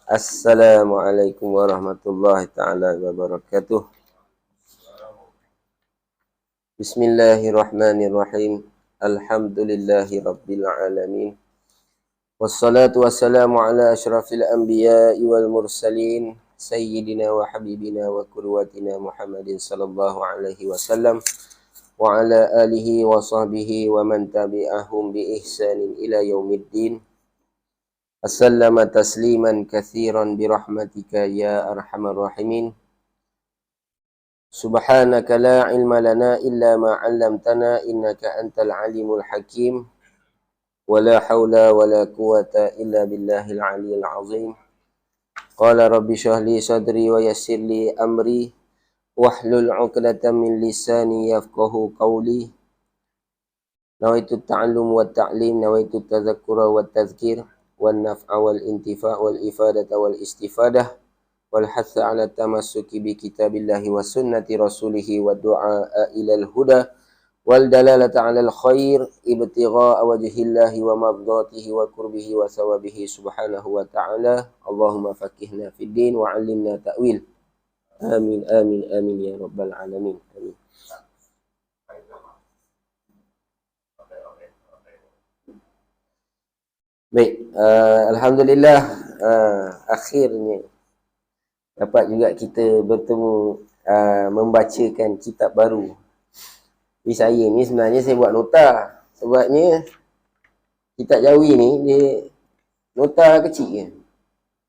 Assalamualaikum warahmatullahi ta'ala wabarakatuh. Bismillahirrahmanirrahim. Alhamdulillahi rabbil alamin. Wassalatu wassalamu ala ashrafil anbiya'i wal mursalin. Sayyidina wa habibina wa kurwatina Muhammadin sallallahu alaihi wasallam. Wa ala alihi wa sahbihi wa man tabi'ahum bi ihsanin ila yaumiddin. Assalamu tasliman kathiran birahmatika ya arhamar rahimin. Subhanaka la ilma lana illa ma 'allamtana innaka antal alimul hakim. Wa la haula wa la quwata illa billahil aliyil azim. Qala rabbi shrah li sadri wa yassir li amri wahlul 'uqdatam min lisani yafqahu qawli. Nawaitu ta'allum wa ta'lim, nawaitu tadhakkura wa tadhkir. والنفع والانتفاع والإفادة والاستفادة والحث على التمسك بكتاب الله وسنة رسوله والدعاء إلى الهدى والدلالة على الخير ابتغاء وجه الله ومرضاته وقربه وثوابه سبحانه وتعالى. اللهم فقهنا في الدين وعلمنا تأويل. آمين آمين آمين يا رب العالمين. آمين. Baik, Alhamdulillah, akhirnya dapat juga kita bertemu membacakan kitab baru. Tapi saya ni sebenarnya saya buat nota. Sebabnya kitab Jawi ni dia nota kecil je.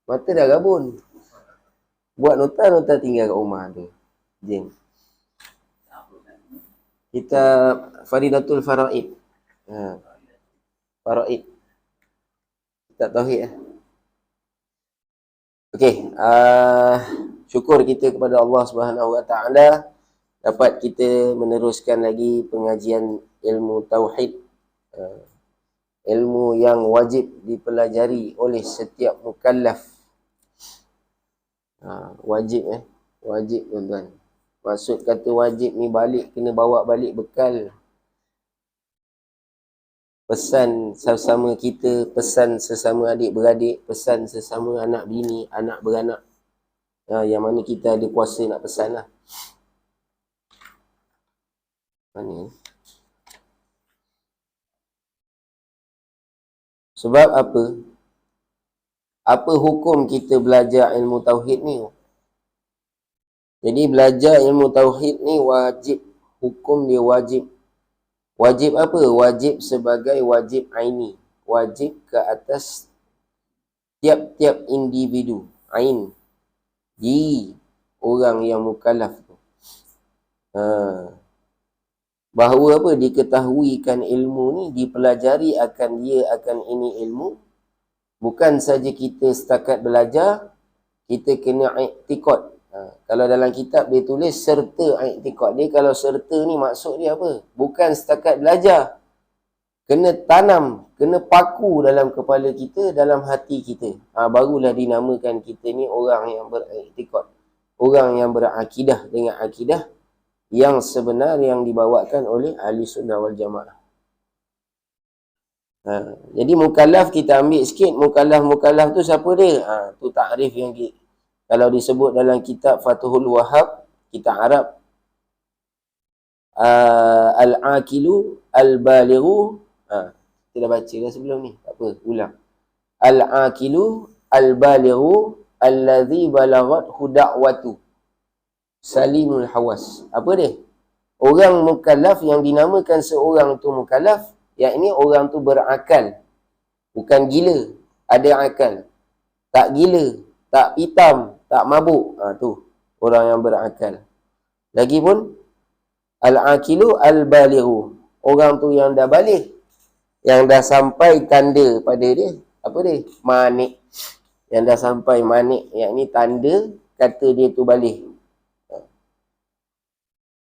Mata dah gabun. Buat nota tinggal kat rumah tu. Jeng. Kitab Faridatul Faraid. Faraid. Tak tauhid lah. Okey, syukur kita kepada Allah Subhanahu Wa Taala dapat kita meneruskan lagi pengajian ilmu tauhid, ilmu yang wajib dipelajari oleh setiap mukallaf. Wajib wajib tuan-tuan. Maksud kata wajib ni balik kena bawa balik bekal. Pesan sesama kita, pesan sesama adik-beradik, pesan sesama anak bini, anak beranak. Yang mana kita ada kuasa nak pesan lah. Mana? Sebab apa? Apa hukum kita belajar ilmu tauhid ni? Jadi belajar ilmu tauhid ni wajib. Hukum dia wajib. Wajib apa? Wajib sebagai wajib aini. Wajib ke atas tiap-tiap individu. Ain. Di orang yang mukallaf tu. Bahawa apa? Diketahuikan ilmu ni, dipelajari akan dia akan ini ilmu. Bukan saja kita setakat belajar, kita kena i'tiqad. Kalau dalam kitab dia tulis serta i'tiqad. Dia kalau serta ni maksud dia apa? Bukan setakat belajar. Kena tanam, kena paku dalam kepala kita, dalam hati kita. Barulah dinamakan kita ni orang yang beriktikad. Orang yang berakidah dengan akidah yang sebenar yang dibawakan oleh ahli sunnah wal jamaah. Jadi mukallaf kita ambil sikit. Mukallaf tu siapa dia? Tu takrif yang kalau disebut dalam kitab Fathul Wahhab, kitab Arab, al-aqilu al-balighu. Kita dah baca dah sebelum ni. Tak apa, ulang. Al-aqilu al-balighu alladhi balaghathu da'watu salimul hawas. Apa dia? Orang mukallaf yang dinamakan seorang tu mukallaf, yakni orang tu berakal. Bukan gila, ada akal. Tak gila, tak hitam, tak mabuk. Tu orang yang berakal. Lagipun al-aqilu al-balighu, orang tu yang dah baligh, yang dah sampai tanda pada dia. Apa dia? Manik. Yang dah sampai manik, yakni tanda kata dia tu baligh.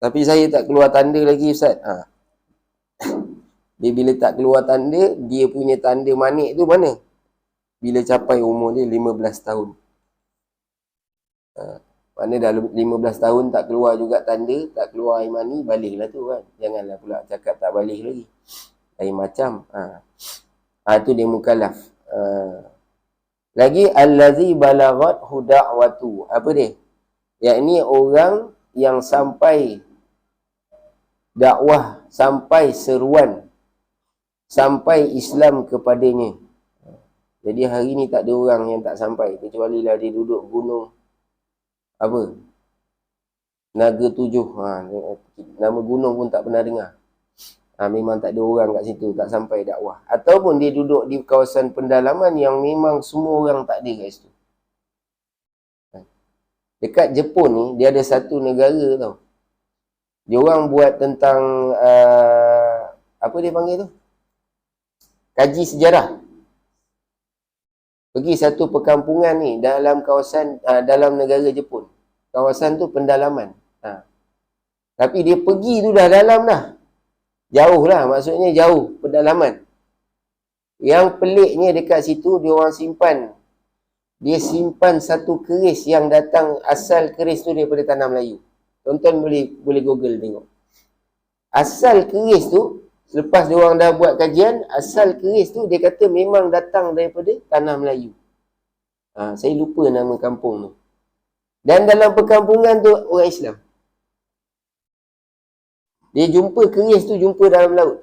Tapi saya tak keluar tanda lagi, Ustaz. Dia bila tak keluar tanda, dia punya tanda manik tu mana? Bila capai umur dia 15 tahun. Mana dah 15 tahun tak keluar juga tanda, tak keluar air mani, baligh lah tu kan. Janganlah pula cakap tak baligh lagi. Lain macam. Itu dia mukallaf. Lagi allazi balaghat da'watu. Apa dia? Yakni orang yang sampai dakwah, sampai seruan, sampai Islam kepadanya. Jadi hari ni tak ada orang yang tak sampai, kecuali lah dia duduk gunung apa? Naga 7. Nama gunung pun tak pernah dengar. Memang tak ada orang kat situ, tak sampai dakwah. Ataupun dia duduk di kawasan pendalaman yang memang semua orang tak ada kat situ. Dekat Jepun ni, dia ada satu negara tau. Dia orang buat tentang, apa dia panggil tu? Kaji sejarah. Pergi satu perkampungan ni dalam kawasan, dalam negara Jepun. Kawasan tu pendalaman. Tapi dia pergi tu dah dalam dah. Jauh lah, maksudnya jauh, pedalaman. Yang peliknya dekat situ, dia orang simpan. Dia simpan satu keris yang datang, asal keris tu daripada tanah Melayu. Tonton boleh Google tengok. Asal keris tu, selepas dia orang dah buat kajian, asal keris tu dia kata memang datang daripada tanah Melayu. Saya lupa nama kampung tu. Dan dalam perkampungan tu, orang Islam. Dia jumpa keris tu, jumpa dalam laut.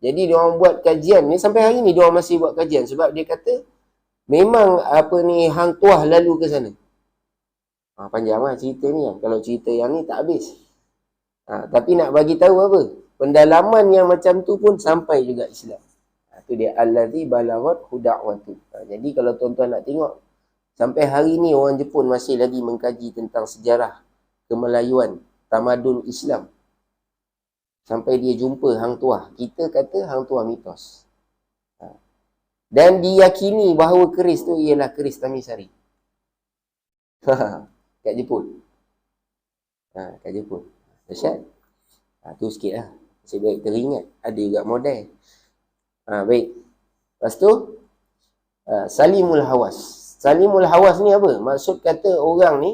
Jadi dia orang buat kajian ni, sampai hari ni dia orang masih buat kajian. Sebab dia kata, memang hang tuah lalu ke sana. Panjang lah cerita ni kan. Kalau cerita yang ni tak habis. Tapi nak bagi tahu apa? Pendalaman yang macam tu pun sampai juga Islam. Itu dia, allazi balaghat da'watu. Jadi kalau tuan-tuan nak tengok, sampai hari ni orang Jepun masih lagi mengkaji tentang sejarah kemelayuan, tamadun Islam. Sampai dia jumpa hang tuah. Kita kata hang tuah mitos. Dan diyakini bahawa keris tu ialah keris Tamisari. Kat Jepun. Kat Jepun. Dahsyat. Tu sikit lah. Masih baik teringat. Ada juga model. Baik. Lepas tu, Salimul Hawas. Salimul Hawas ni apa? Maksud kata orang ni,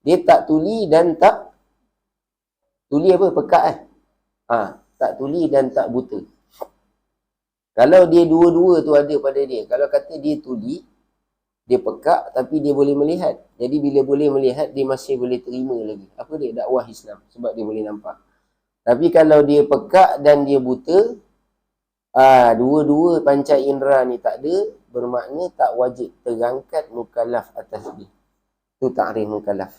dia tak tuli dan tak tuli apa? Pekat kan? Tak tuli dan tak buta. Kalau dia dua-dua tu ada pada dia. Kalau kata dia tuli, dia pekak tapi dia boleh melihat. Jadi bila boleh melihat, dia masih boleh terima lagi. Apa dia? Dakwah Islam. Sebab dia boleh nampak. Tapi kalau dia pekak dan dia buta, dua-dua panca indera ni tak ada, bermakna tak wajib terangkat mukallaf atas dia. Itu ta'rif mukallaf.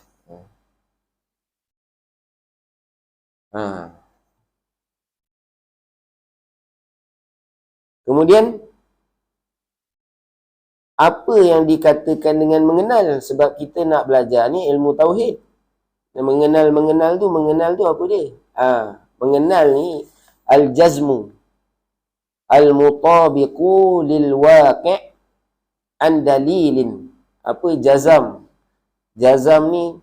Kemudian, apa yang dikatakan dengan mengenal? Sebab kita nak belajar ni ilmu tauhid. Mengenal tu apa dia? Mengenal ni al-jazmu al-mutabiqu lil waqi' an dalilin. Apa jazam? Jazam ni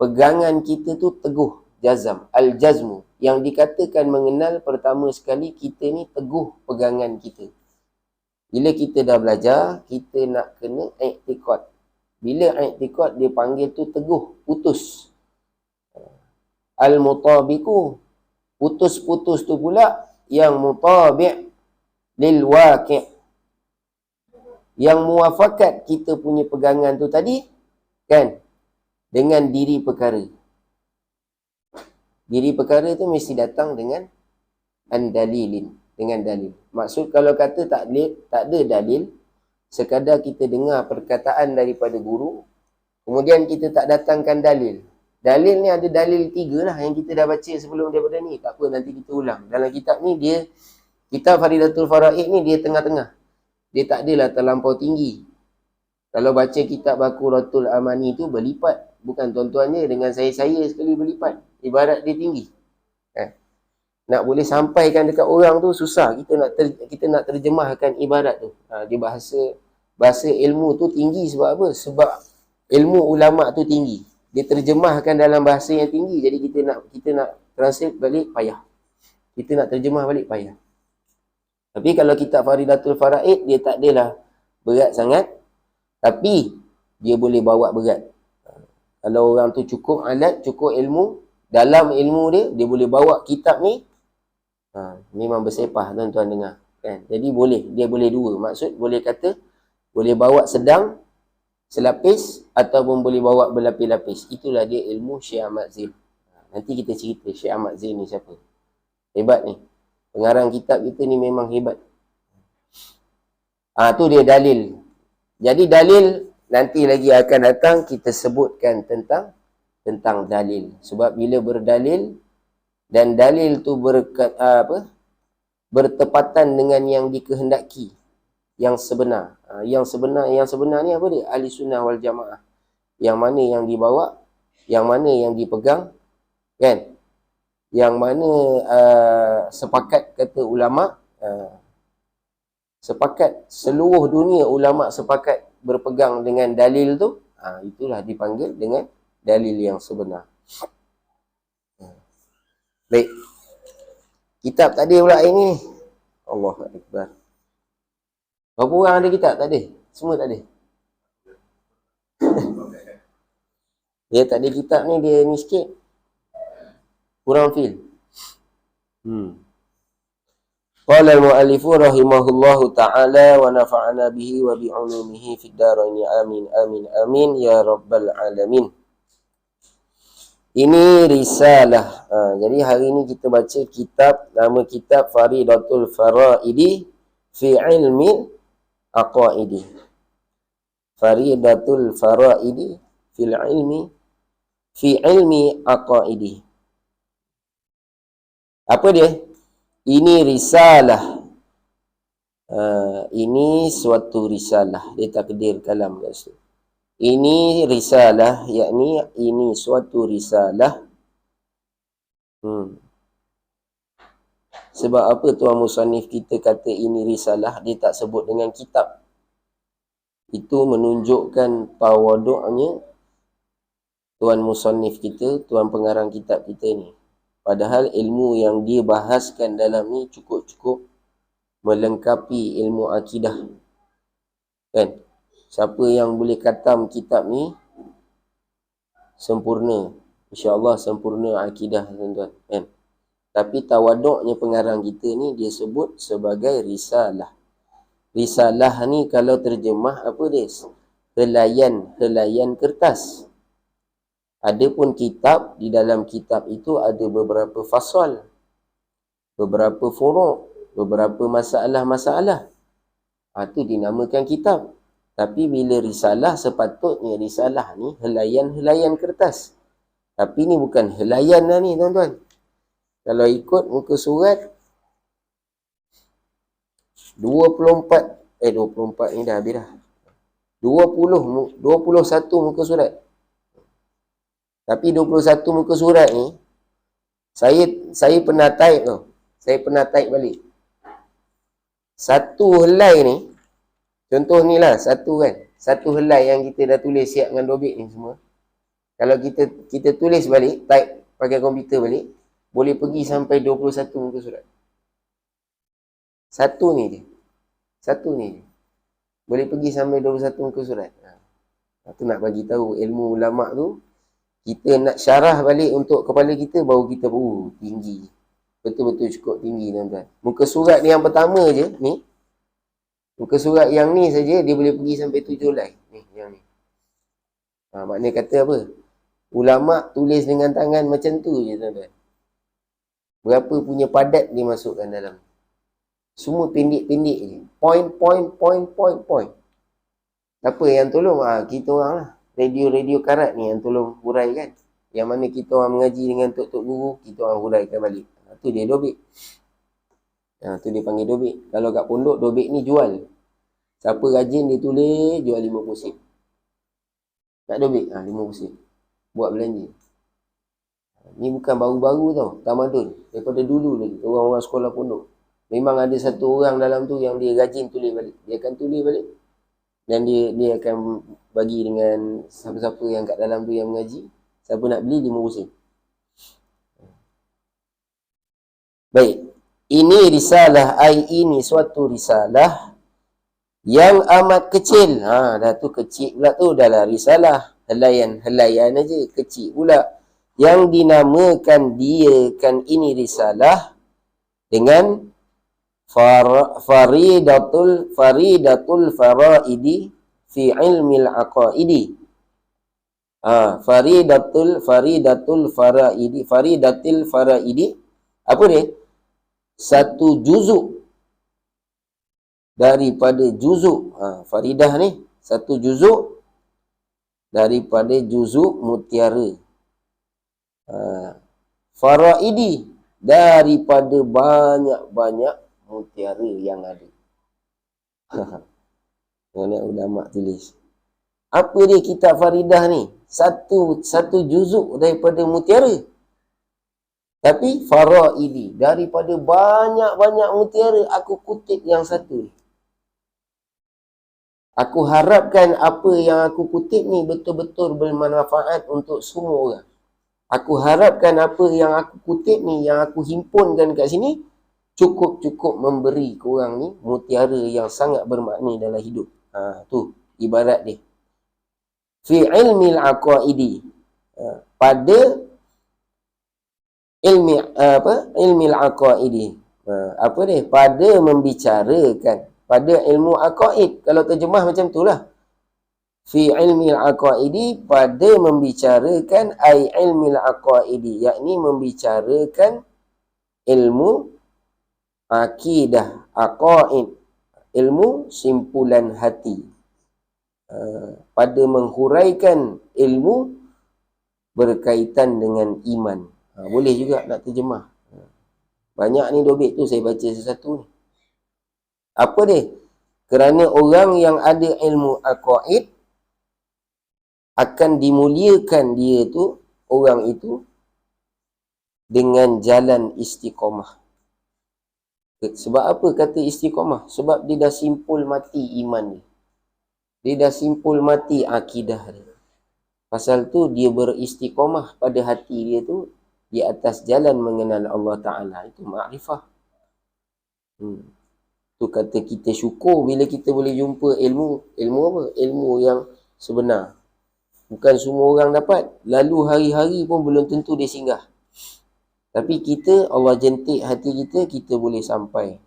pegangan kita tu teguh. Jazam, al-jazmu. Yang dikatakan mengenal, pertama sekali kita ni teguh pegangan kita. Bila kita dah belajar, kita nak kena i'tiqad. Bila i'tiqad, dia panggil tu teguh, putus. Al-mutabiqu, putus-putus tu pula yang mutabi' lil waqi'. Yang muafakat kita punya pegangan tu tadi, kan? Dengan diri perkara. Diri perkara tu mesti datang dengan andalilin, dengan dalil. Maksud kalau kata tak ada dalil, sekadar kita dengar perkataan daripada guru, kemudian kita tak datangkan dalil. Dalil ni ada dalil 3 lah yang kita dah baca sebelum daripada ni. Tak apa, nanti kita ulang. Dalam kitab ni dia, kitab Faridatul Faraid ni dia tengah-tengah. Dia tak adalah terlampau tinggi. Kalau baca kitab Baquratul Amani tu berlipat. Bukan tuan-tuan je, dengan saya sekali berlipat. Ibarat dia tinggi. Nak boleh sampaikan dekat orang tu susah. Kita nak terjemahkan ibarat tu. Dia bahasa ilmu tu tinggi sebab apa? Sebab ilmu ulama tu tinggi. Dia terjemahkan dalam bahasa yang tinggi. Jadi kita nak translate balik payah. Kita nak terjemah balik payah. Tapi kalau kitab Faridatul Faraid, dia tak adalah berat sangat. Tapi dia boleh bawa berat. Kalau orang tu cukup alat, cukup ilmu, dalam ilmu dia boleh bawa kitab ni, memang bersepah tuan-tuan dengar. Kan? Jadi dia boleh dua. Maksud boleh kata, boleh bawa sedang, selapis ataupun boleh bawa berlapis-lapis. Itulah dia ilmu Syekh Ahmad Zain. Nanti kita cerita Syekh Ahmad Zain ni siapa. Hebat ni. Pengarang kitab kita ni memang hebat. Tu dia dalil. Jadi dalil nanti lagi akan datang kita sebutkan tentang dalil. Sebab bila berdalil dan dalil tu bertepatan dengan yang dikehendaki, yang sebenar. Yang sebenar ni apa dia? Ahli sunnah wal jamaah. Yang mana yang dibawa, yang mana yang dipegang, kan? Yang mana sepakat kata ulama, sepakat seluruh dunia ulama sepakat berpegang dengan dalil tu, itulah dipanggil dengan dalil yang sebenar. Baik. Kitab tak ada pula ini. Allahu Akbar. Berapa orang ada kitab? Tak ada. Semua tak ada. Dia tak ada kitab ni, dia ni sikit. Kurang feel. Qala al-mu'allifu rahimahullahu ta'ala wa nafa'ana bihi wa bi'ulumihi fid darain amin amin amin ya rabbal alamin. Ini risalah. Jadi hari ini kita baca kitab, nama kitab Faridatul Faraidi fi ilmi aqaidi. Faridatul Faraidi fi ilmi aqaidi. Apa dia? Ini risalah. Ini suatu risalah. Dia takdir kalam kat situ. Ini risalah, yakni ini suatu risalah. Sebab apa tuan musannif kita kata ini risalah, dia tak sebut dengan kitab. Itu menunjukkan tawaduknya tuan musannif kita, tuan pengarang kitab kita ni. Padahal ilmu yang dia bahaskan dalam ni cukup-cukup melengkapi ilmu akidah. Kan? Siapa yang boleh khatam kitab ni, sempurna. InsyaAllah sempurna akidah, tuan-tuan. Kan? Tapi tawaduknya pengarang kita ni, dia sebut sebagai risalah. Risalah ni kalau terjemah, apa dia? Helaian kertas. Adapun kitab, di dalam kitab itu ada beberapa fasal, beberapa furuk, beberapa masalah-masalah. Itu dinamakan kitab. Tapi bila risalah, sepatutnya risalah ni helaian-helaian kertas. Tapi ni bukan helaian lah ni, tuan-tuan. Kalau ikut muka surat 24 ni dah habis dah. 21 muka surat. Tapi 21 muka surat ni, saya pernah type tau. Saya pernah type balik. Satu helai ni, contoh ni lah, satu helai yang kita dah tulis siap dengan dobit ni semua. Kalau kita tulis balik, type pakai komputer balik, boleh pergi sampai 21 muka surat. Satu ni je. Boleh pergi sampai 21 muka surat. Itu nak bagi tahu ilmu ulama tu, kita nak syarah balik untuk kepala kita, baru kita tinggi. Betul-betul cukup tinggi, tuan-tuan. Muka surat ni yang pertama je, ni. Muka surat yang ni saja dia boleh pergi sampai 7 helai. Ni, yang ni. Maknanya kata apa? Ulama tulis dengan tangan macam tu je, tuan-tuan. Berapa punya padat dia masukkan dalam. Semua pendek-pendek je. Point. Apa yang tolong? Kita orang lah. Radio karat ni yang tolong huraikan. Yang mana kita orang mengaji dengan tok-tok guru, kita orang huraikan balik. Tu dia dobit. Tu dia panggil dobit. Kalau kat pondok, dobit ni jual. Siapa rajin dia tulis, jual 50 sen. Tak dobit? 50 sen. Buat belanja. Ni bukan baru-baru tau, tamadun. Daripada dulu lagi, orang-orang sekolah pondok. Memang ada satu orang dalam tu yang dia rajin tulis balik. Dia akan tulis balik. Dan dia akan bagi dengan siapa-siapa yang kat dalam tu yang mengaji. Siapa nak beli, 50 sen. Baik. Ini risalah, ini suatu risalah yang amat kecil. Dah tu kecil pula tu. Dah lah risalah. Helaian aja. Kecil pula. Yang dinamakan dia kan ini risalah dengan Faridatul Faraidi fi ilmil aqaidi. Faridatil faraidi. Apa dia? Satu juzuk daripada juzuk. Faridah ni satu juzuk daripada juzuk mutiara. Faraidi daripada banyak-banyak mutiara yang ada. Mana ulama tulis. Apa dia kitab Faridah ni? Satu juzuk daripada mutiara. Tapi faraidi daripada banyak-banyak mutiara aku kutip yang satu ni. Aku harapkan apa yang aku kutip ni betul-betul bermanfaat untuk semua orang. Aku harapkan apa yang aku kutip ni, yang aku himpunkan kat sini, cukup-cukup memberi korang ni mutiara yang sangat bermakna dalam hidup. Tu ibarat dia. Fi ilmil aqaidi. Pada ilmil aqaidi. Apa dia? Pada membicarakan. Pada ilmu aqaid. Kalau terjemah macam tu lah. Fi ilmil aqaidi, pada membicarakan ai ilmil aqaidi, yakni membicarakan ilmu akidah, aqaid, ilmu simpulan hati. Pada menghuraikan ilmu berkaitan dengan iman. Boleh juga nak terjemah. Banyak ni dobit tu saya baca sesuatu ni. Apa dia? Kerana orang yang ada ilmu aqaid akan dimuliakan dia tu, orang itu, dengan jalan istiqamah. Sebab apa kata istiqamah? Sebab dia dah simpul mati iman dia. Dia dah simpul mati akidah dia. Pasal tu dia beristiqamah pada hati dia tu di atas jalan mengenal Allah Ta'ala. Itu makrifah. Tu kata kita syukur bila kita boleh jumpa ilmu. Ilmu apa? Ilmu yang sebenar. Bukan semua orang dapat. Lalu hari-hari pun belum tentu dia singgah. Tapi kita, Allah jentik hati kita, kita boleh sampai.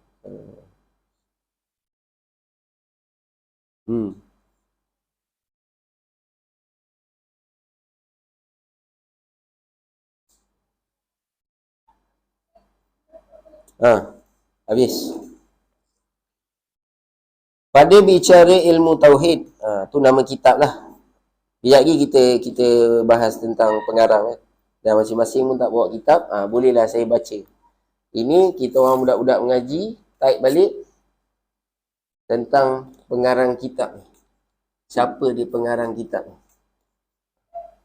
Habis. Pada bicara ilmu tauhid, tu nama kitab lah. Sekejap lagi kita bahas tentang pengarang. Dan masing-masing pun tak bawa kitab, bolehlah saya baca. Ini kita orang budak-budak mengaji, taik balik tentang pengarang kitab ni. Siapa dia pengarang kitab ni?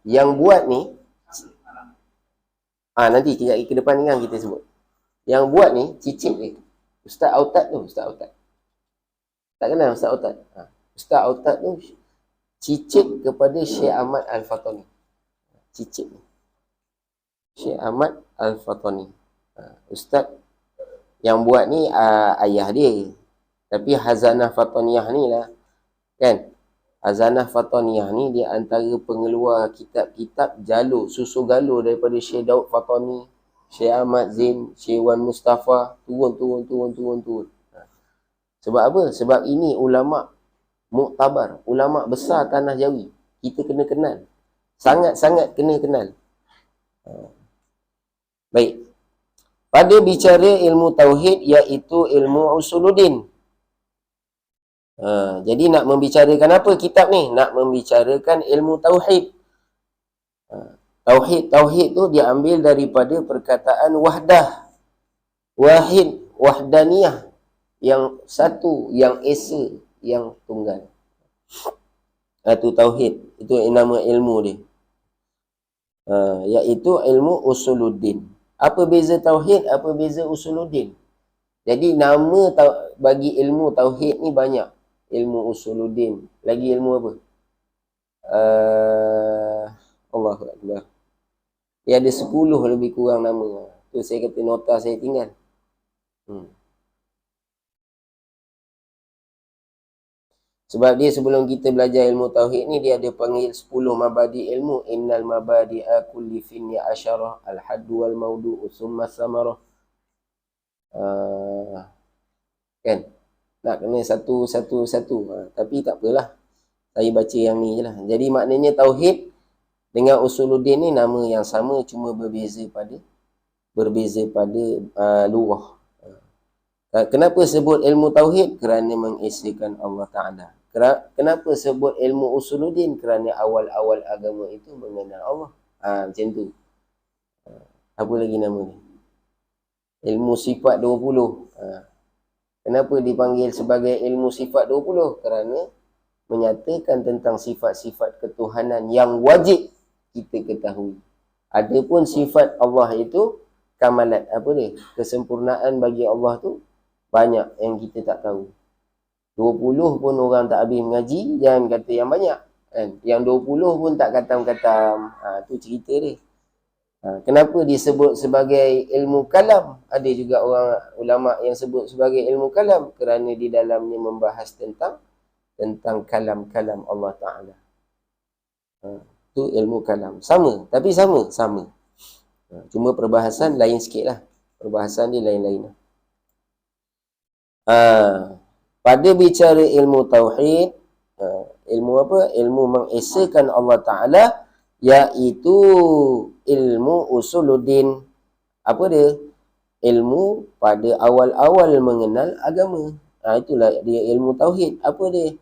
Yang buat ni, nanti kejap lagi ke depan ni kan kita sebut. Yang buat ni, cicit ni. Ustaz Autad tu, Ustaz Autad. Tak kenal Ustaz Autad? Ustaz Autad tu cicit kepada Syekh Ahmad Al-Fatani. Cicit ni. Syekh Ahmad Al-Fatani. Ustaz yang buat ni ayah dia. Tapi Hazanah Fataniyah ni lah. Kan? Hazanah Fataniyah ni dia antara pengeluar kitab-kitab jalur, susu galur daripada Syekh Daud Fatani, Syekh Ahmad Zain, Syekh Wan Mustafa. Turun. Sebab apa? Sebab ini ulama' muktabar, ulama' besar tanah Jawi. Kita kena kenal. Sangat-sangat kena kenal. Baik. Pada bicara ilmu tauhid, iaitu ilmu usuluddin. Jadi nak membicarakan apa kitab ni? Nak membicarakan ilmu tauhid. Tauhid tu diambil daripada perkataan wahdah. Wahid, wahdaniyah. Yang satu, yang esa, yang tunggal. Itu tauhid. Itu nama ilmu dia. Iaitu ilmu usuluddin. Apa beza tauhid? Apa beza usuluddin? Jadi nama bagi ilmu tauhid ni banyak. Ilmu usuluddin. Lagi ilmu apa? Allahu Akbar. Dia ada 10 lebih kurang nama. Tu saya kata nota saya tinggal. Sebab dia sebelum kita belajar ilmu tauhid ni, dia ada panggil 10 mabadi ilmu. Innal mabadi'a kulli finni asyarah al-haddu wal maudu'u summa samarah. Kan? Nak kena satu. Tapi tak apalah. Saya baca yang ni je lah. Jadi maknanya tauhid dengan usuluddin ni nama yang sama, cuma berbeza pada luah. Kenapa sebut ilmu tauhid? Kerana mengesakan Allah Ta'ala. Kenapa sebut ilmu usuluddin? Kerana awal-awal agama itu mengenal Allah. Macam tu. Apa lagi nama ni? Ilmu sifat 20. Kenapa dipanggil sebagai ilmu sifat 20? Kerana menyatakan tentang sifat-sifat ketuhanan yang wajib kita ketahui. Adapun sifat Allah itu kamalat, apa dia? Kesempurnaan bagi Allah tu banyak yang kita tak tahu. 20 pun orang tak habis mengaji, jangan kata yang banyak. Kan? Yang 20 pun tak katam-katam. Tu cerita dia. Kenapa disebut sebagai ilmu kalam? Ada juga orang ulama yang sebut sebagai ilmu kalam kerana di dalamnya membahas tentang kalam-kalam Allah Ta'ala. Itu ilmu kalam. Sama, tapi sama. Cuma perbahasan lain sikit lah. Perbahasan dia lain-lain lah. Pada bicara ilmu tauhid, ilmu apa? Ilmu mengesakan Allah Ta'ala, iaitu ilmu usuluddin. Apa dia? Ilmu pada awal-awal mengenal agama. Itulah dia ilmu tauhid. Apa dia?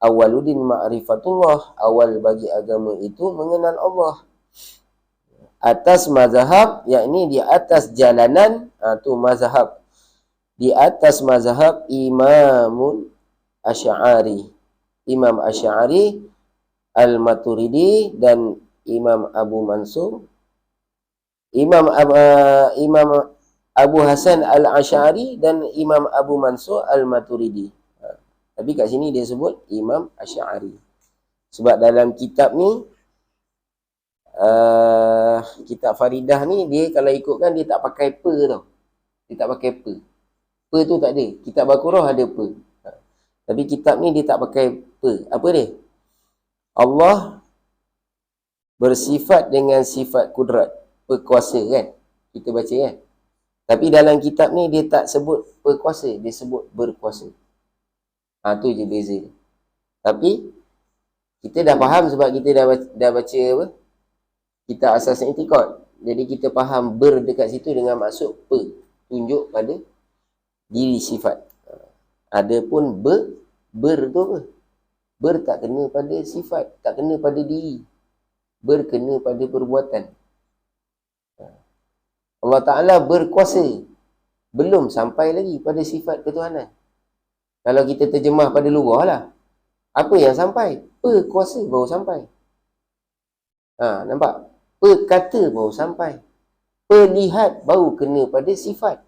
Awaluddin ma'rifatullah. Awal bagi agama itu mengenal Allah. Atas mazhab, yakni di atas jalanan, tu mazhab. Di atas mazhab Imam Asy'ari. Imam Asy'ari, Al-Maturidi dan Imam Abu Mansur. Imam Abu Hasan Al-Asy'ari dan Imam Abu Mansur Al-Maturidi. Tapi kat sini dia sebut Imam Asy'ari. Sebab dalam kitab ni, kitab Faridah ni, dia kalau ikutkan dia tak pakai per tau. Dia tak pakai per. Per tu tak ada. Kitab Baqarah ada per. Tapi kitab ni dia tak pakai per. Apa dia? Allah bersifat dengan sifat kudrat. Perkuasa kan? Kita baca kan? Tapi dalam kitab ni dia tak sebut perkuasa. Dia sebut berkuasa. Tu je beza dia. Tapi kita dah faham sebab kita dah baca apa? Kitab Asas I'tiqad. Jadi kita faham ber dekat situ dengan maksud per. Tunjuk pada diri sifat. Adapun ber tu apa? Ber tak kena pada sifat. Tak kena pada diri. Ber kena pada perbuatan. Allah Ta'ala berkuasa. Belum sampai lagi pada sifat ketuhanan. Kalau kita terjemah pada lughah lah. Apa yang sampai? Perkuasa baru sampai. Nampak? Perkata baru sampai. Perlihat baru kena pada sifat.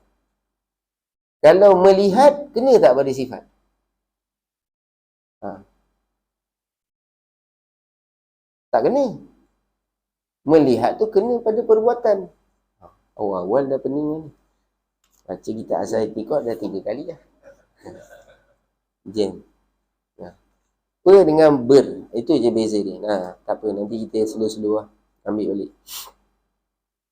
Kalau melihat, kena tak pada sifat? Tak kena. Melihat tu kena pada perbuatan. Awal-awal dah pening ni. Baca kita Asas I'tiqad dah 3 kali dah. Jen. Per dengan ber. Itu je beza dia. Tak apa. Nanti kita slow-slow lah. Ambil balik.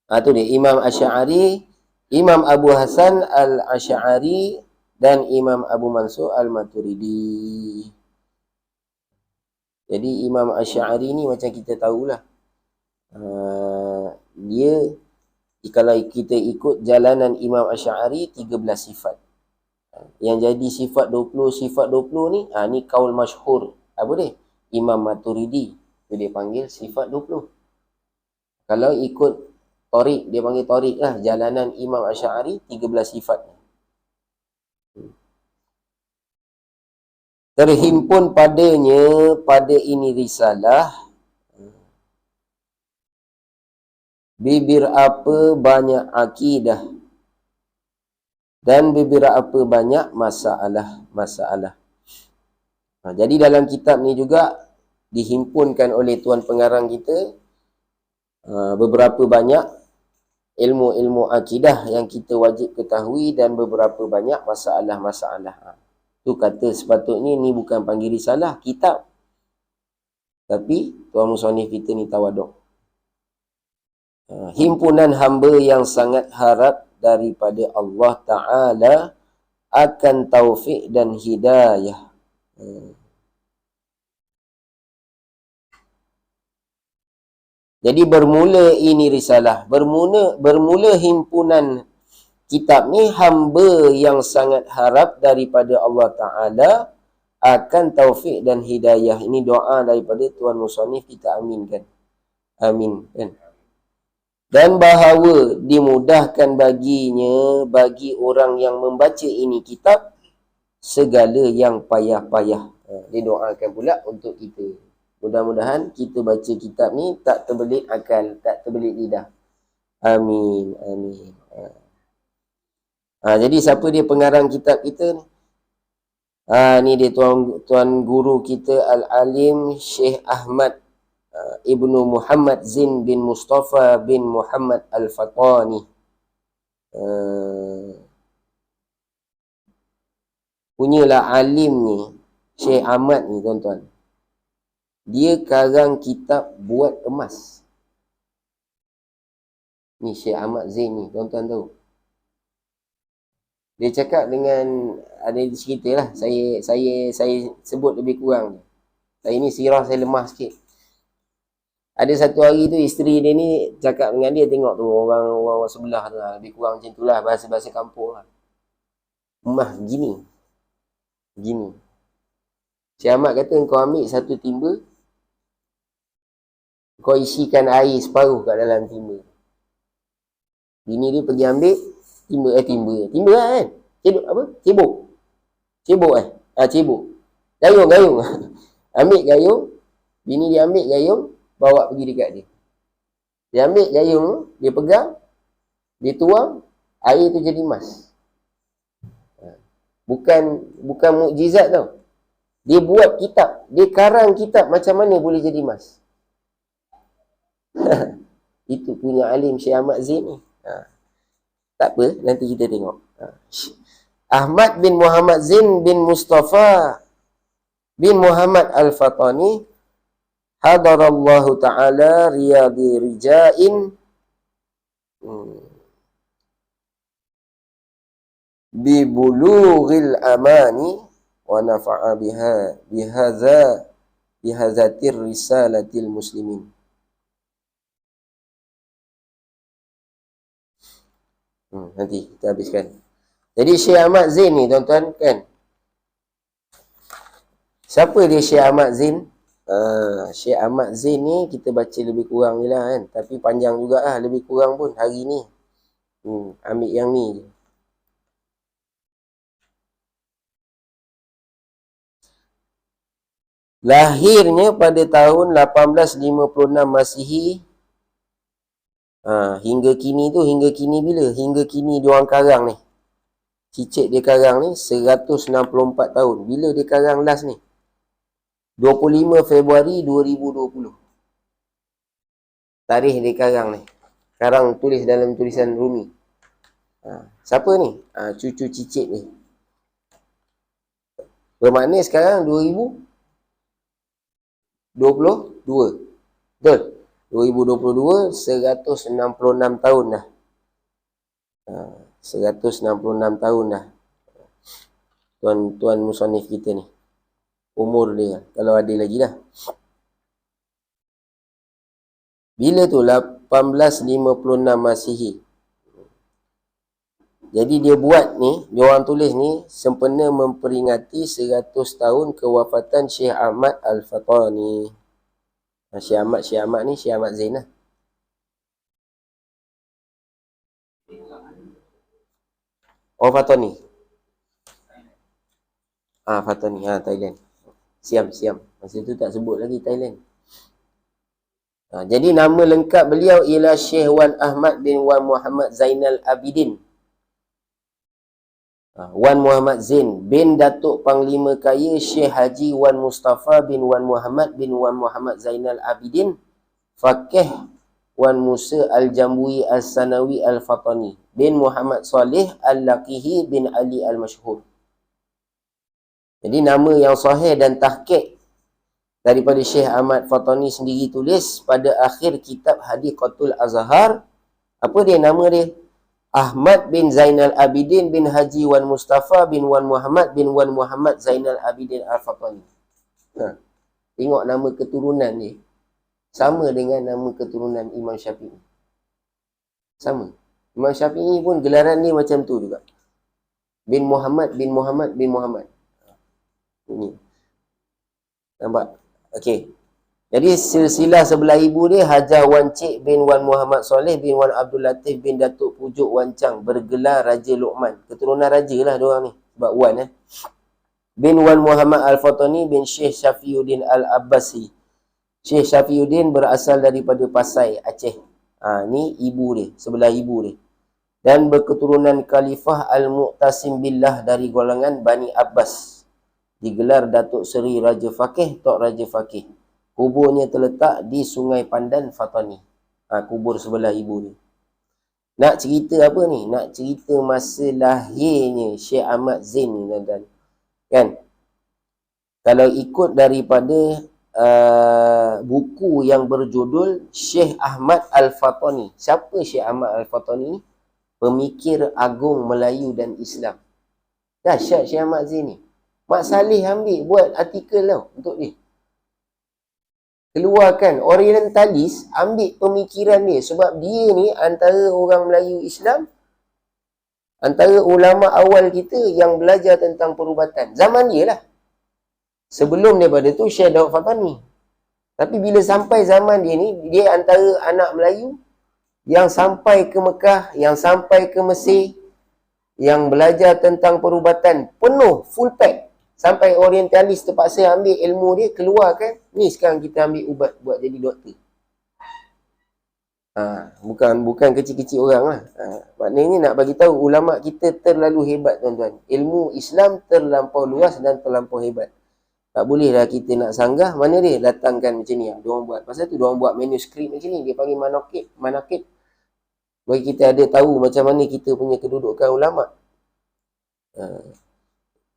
Tu dia. Imam Asy'ari, Imam Abu Hasan Al-Asy'ari dan Imam Abu Mansur Al-Maturidi. Jadi Imam Asy'ari ni macam kita tahulah. Dia, kalau kita ikut jalanan Imam Asy'ari, 13 sifat. Yang jadi sifat 20 ni, ni kaul masyhur. Apa dia? Imam Maturidi. Dia panggil sifat 20. Kalau ikut Tariq, dia panggil Tariq lah. Jalanan Imam Asy'ari, 13 sifat. Terhimpun padanya, pada ini risalah, bibir apa banyak akidah dan bibir apa banyak masalah. Jadi dalam kitab ni juga dihimpunkan oleh tuan pengarang kita beberapa banyak ilmu-ilmu akidah yang kita wajib ketahui dan beberapa banyak masalah-masalah. Tu kata sepatutnya ni bukan panggil risalah, kitab. Tapi tuan musannif kita ni tawaduk. Himpunan hamba yang sangat harap daripada Allah Ta'ala akan taufik dan hidayah. Jadi bermula ini risalah, bermula himpunan kitab ni hamba yang sangat harap daripada Allah Ta'ala akan taufik dan hidayah. Ini doa daripada Tuan Musannif, kita aminkan. Amin. Kan? Dan bahawa dimudahkan baginya, bagi orang yang membaca ini kitab, segala yang payah-payah. Dia doakan pula untuk kita. Mudah-mudahan kita baca kitab ni tak terbelit akal, tak terbelit lidah. Amin. Amin. Jadi siapa dia pengarang kitab kita ni? Ni dia tuan guru kita Al-Alim Syekh Ahmad Ibnu Muhammad Zin bin Mustafa bin Muhammad Al-Fatani. Punyalah alim ni, Syekh Ahmad ni tuan-tuan. Dia karang kitab buat emas. Ni Syekh Ahmad Zin ni, tuan-tuan tahu. Dia cakap dengan, ada cerita lah, saya sebut lebih kurang. Saya ni sirah saya lemah sikit. Ada satu hari tu isteri dia ni cakap dengan dia, tengok tu orang sebelah tu lah, lebih kurang macam tu lah, bahasa-bahasa kampung lah. Mah gini. Syekh Ahmad kata, kau ambil satu timba, kau isikan air separuh kat dalam timba. Bini dia pergi ambil timba lah kan. Cebok. Gayung. Ambil gayung. Bini dia ambil gayung, bawa pergi dekat dia. Dia ambil gayung, dia pegang, dia tuang, air tu jadi emas. Bukan mukjizat tau. Dia buat kitab, dia karang kitab macam mana boleh jadi emas. Itu punya alim Syekh Ahmad Zain ni. Tak apa, nanti kita tengok. Ahmad bin Muhammad Zain bin Mustafa bin Muhammad Al-Fatani hadarallahu ta'ala riyadi rijain bi bulughil amani wa nafa'a bihadzatir risalatil muslimin. Nanti kita habiskan. Jadi Syekh Ahmad Zain ni tuan-tuan kan. Siapa dia Syekh Ahmad Zain? Syekh Ahmad Zain ni kita baca lebih kurang je lah kan. Tapi panjang juga lah, lebih kurang pun hari ni. Ambil yang ni je. Lahirnya pada tahun 1856 Masihi. Hingga kini bila? Hingga kini dia orang karang ni. Cicit dia karang ni 164 tahun. Bila dia karang last ni? 25 Februari 2020. Tarikh dia karang ni. Karang tulis dalam tulisan Rumi. Siapa ni? Cucu cicit ni. Bermakna sekarang 2022. Betul? 2022, 166 tahun dah. 166 tahun dah. Tuan musannif kita ni. Umur dia, kalau ada lagi dah. Bila tu? 1856 Masihi. Jadi dia buat ni, dia orang tulis ni, sempena memperingati 100 tahun kewafatan Syekh Ahmad Al-Fatani. Syekh Ahmad ni Syekh Ahmad Zain lah. Oh, Fatani. Fatani. Thailand. Siam. Masa tu tak sebut lagi Thailand. Jadi nama lengkap beliau ialah Syekh Wan Ahmad bin Wan Muhammad Zainal Abidin. Wan Muhammad Zain bin Datuk Panglima Kaya Syekh Haji Wan Mustafa bin Wan Muhammad bin Wan Muhammad Zainal Abidin Faqih Wan Musa Al-Jambui Al-Sanawi Al-Fatani bin Muhammad Salih Al-Laqihi bin Ali Al-Mashhur. Jadi nama yang sahih dan tahqiq daripada Syekh Ahmad Fatani sendiri tulis pada akhir kitab Hadiqatul Azhar. Apa dia nama dia? Ahmad bin Zainal Abidin bin Haji Wan Mustafa bin Wan Muhammad bin Wan Muhammad Zainal Abidin Al-Fatani. Tengok nama keturunan ni. Sama dengan nama keturunan Imam Syafi'i. Sama. Imam Syafi'i pun gelaran dia macam tu juga. Bin Muhammad, bin Muhammad, bin Muhammad. Ini. Nampak? Okey. Jadi silsilah sebelah ibu dia Hajar Wan Cik bin Wan Muhammad Soleh bin Wan Abdul Latif bin Datuk Pujuk Wan Chang, bergelar Raja Luqman. Keturunan raja lah diorang ni. Sebab Wan Bin Wan Muhammad Al-Fatani bin Syekh Syafiuddin Al-Abbasi. Syekh Syafiuddin berasal daripada Pasai, Aceh. Ni ibu dia, sebelah ibu dia. Dan berketurunan Khalifah Al-Mu'tasim Billah dari golongan Bani Abbas. Digelar Datuk Seri Raja Faqih, Tok Raja Faqih. Kuburnya terletak di Sungai Pandan, Fatani. Kubur sebelah ibu dia. Nak cerita apa ni? Nak cerita masa lahirnya Syekh Ahmad Zain ni, tuan-tuan. Kan? Kalau ikut daripada buku yang berjudul Syekh Ahmad Al-Fatani. Siapa Syekh Ahmad Al-Fatani ni? Pemikir agung Melayu dan Islam. Dahsyat Syekh Ahmad Zain ni. Mak Saleh ambil buat artikel tau untuk dia. Keluarkan orientalis, ambil pemikiran dia. Sebab dia ni antara orang Melayu Islam, antara ulama awal kita yang belajar tentang perubatan. Zaman dia lah. Sebelum daripada tu Syekh Daud Fatani. Tapi bila sampai zaman dia ni, dia antara anak Melayu yang sampai ke Mekah, yang sampai ke Mesir, yang belajar tentang perubatan penuh, full pack. Sampai orientalis terpaksa ambil ilmu dia, keluarkan. Ni sekarang kita ambil ubat buat jadi doktor. Bukan kecil-kecil orang lah. Maknanya nak bagi tahu ulama kita terlalu hebat, tuan-tuan. Ilmu Islam terlampau luas dan terlampau hebat. Tak boleh lah kita nak sanggah. Mana dia datangkan macam ni. Diorang buat. Pasal tu diorang buat manuskrip macam ni. Dia panggil manakib. Bagi kita ada tahu macam mana kita punya kedudukan ulama.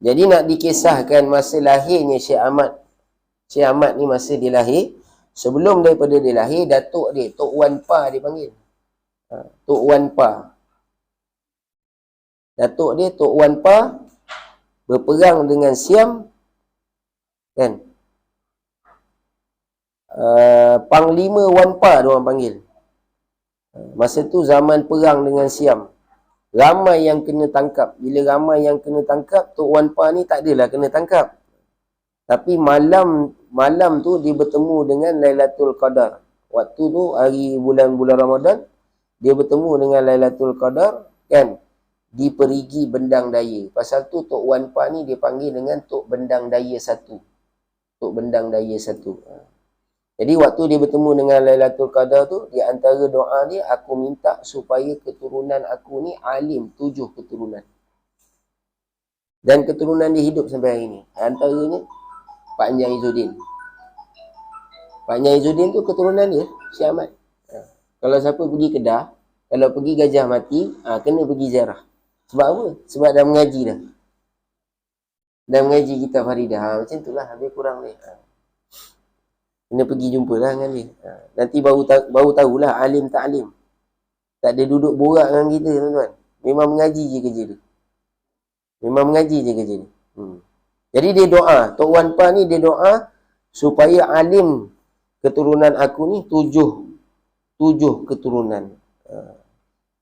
Jadi nak dikisahkan masa lahirnya Syekh Ahmad. Syekh Ahmad ni masa dia lahir. Sebelum daripada dia lahir, datuk dia, Tok Wan Pa dia panggil. Tok Wan Pa. Datuk dia, Tok Wan Pa, berperang dengan Siam. Kan? Panglima Wan Pa diorang panggil. Masa tu zaman perang dengan Siam. Ramai yang kena tangkap. Bila ramai yang kena tangkap, Tok Wan Pa ni tak adalah kena tangkap. Tapi malam tu dia bertemu dengan Lailatul Qadar. Waktu tu hari bulan Ramadan, dia bertemu dengan Lailatul Qadar, kan? Di Perigi Bendang Daya. Pasal tu Tok Wan Pa ni dia panggil dengan Tok Bendang Daya 1. Tok Bendang Daya 1. Jadi waktu dia bertemu dengan Lailatul Qadar tu, di antara doa dia, aku minta supaya keturunan aku ni alim 7 keturunan. Dan keturunan dia hidup sampai hari ni. Antaranya Pak Nyai Izzuddin. Pak Nyai Izzuddin tu keturunan dia, Syekh Ahmad. Kalau siapa pergi Kedah, kalau pergi Gajah Mati, kena pergi ziarah. Sebab apa? Sebab dah mengaji dah. Dah mengaji kitab Faridah. Macam tu lah, habis kurang ni. Kena pergi jumpa lah dengan dia. Nanti baru tahulah alim tak alim. Tak ada duduk borak dengan kita, tuan-tuan. Memang mengaji je kerja dia. Memang mengaji je kerja dia. Jadi dia doa. Tok Wan Pa ni dia doa supaya alim keturunan aku ni 7 keturunan.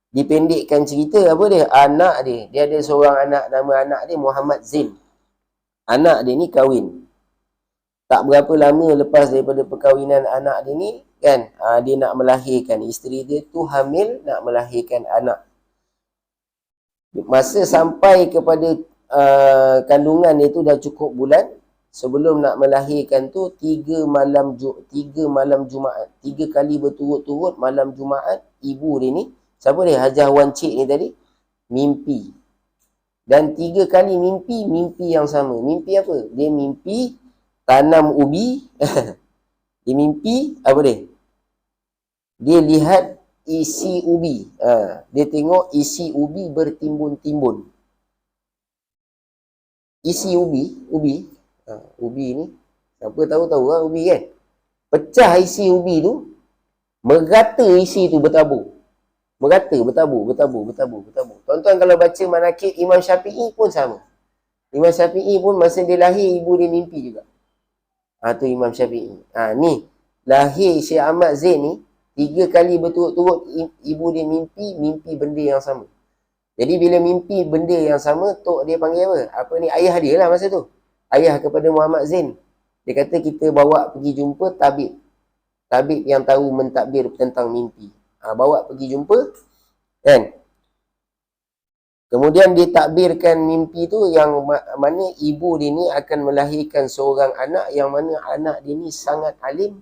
Dipendekkan cerita apa dia? Anak dia. Dia ada seorang anak, nama anak dia Muhammad Zain. Anak dia ni kahwin. Tak berapa lama lepas daripada perkahwinan anak dia ni, kan, dia nak melahirkan. Isteri dia tu hamil, nak melahirkan anak. Masa sampai kepada kandungan dia tu dah cukup bulan, sebelum nak melahirkan tu, 3 malam Jumaat. 3 kali berturut-turut malam Jumaat, ibu dia ni, siapa dia? Hajar Wan Cik ni tadi, mimpi. Dan 3 kali mimpi yang sama. Mimpi apa? Dia mimpi tanam ubi. Dia mimpi apa dia? Dia lihat isi ubi. Dia tengok isi ubi bertimbun-timbun. Isi ubi. Ubi ni, siapa tahu lah ubi kan? Pecah isi ubi tu, merata isi tu bertabur. Merata, bertabur. Tuan-tuan kalau baca manakib Imam Syafi'i pun sama. Imam Syafi'i pun masa dia lahir, ibu dia mimpi juga. Tu Imam Syafi'i. Ni lahir Syekh Ahmad Zain ni 3 kali berturut-turut ibu dia mimpi benda yang sama. Jadi bila mimpi benda yang sama, tok dia panggil apa? Apa ni, ayah dia lah masa tu. Ayah kepada Muhammad Zain. Dia kata kita bawa pergi jumpa tabib. Tabib yang tahu mentadbir tentang mimpi. Bawa pergi jumpa, kan? Kemudian ditakbirkan mimpi tu yang mana ibu dia ni akan melahirkan seorang anak yang mana anak dia ni sangat alim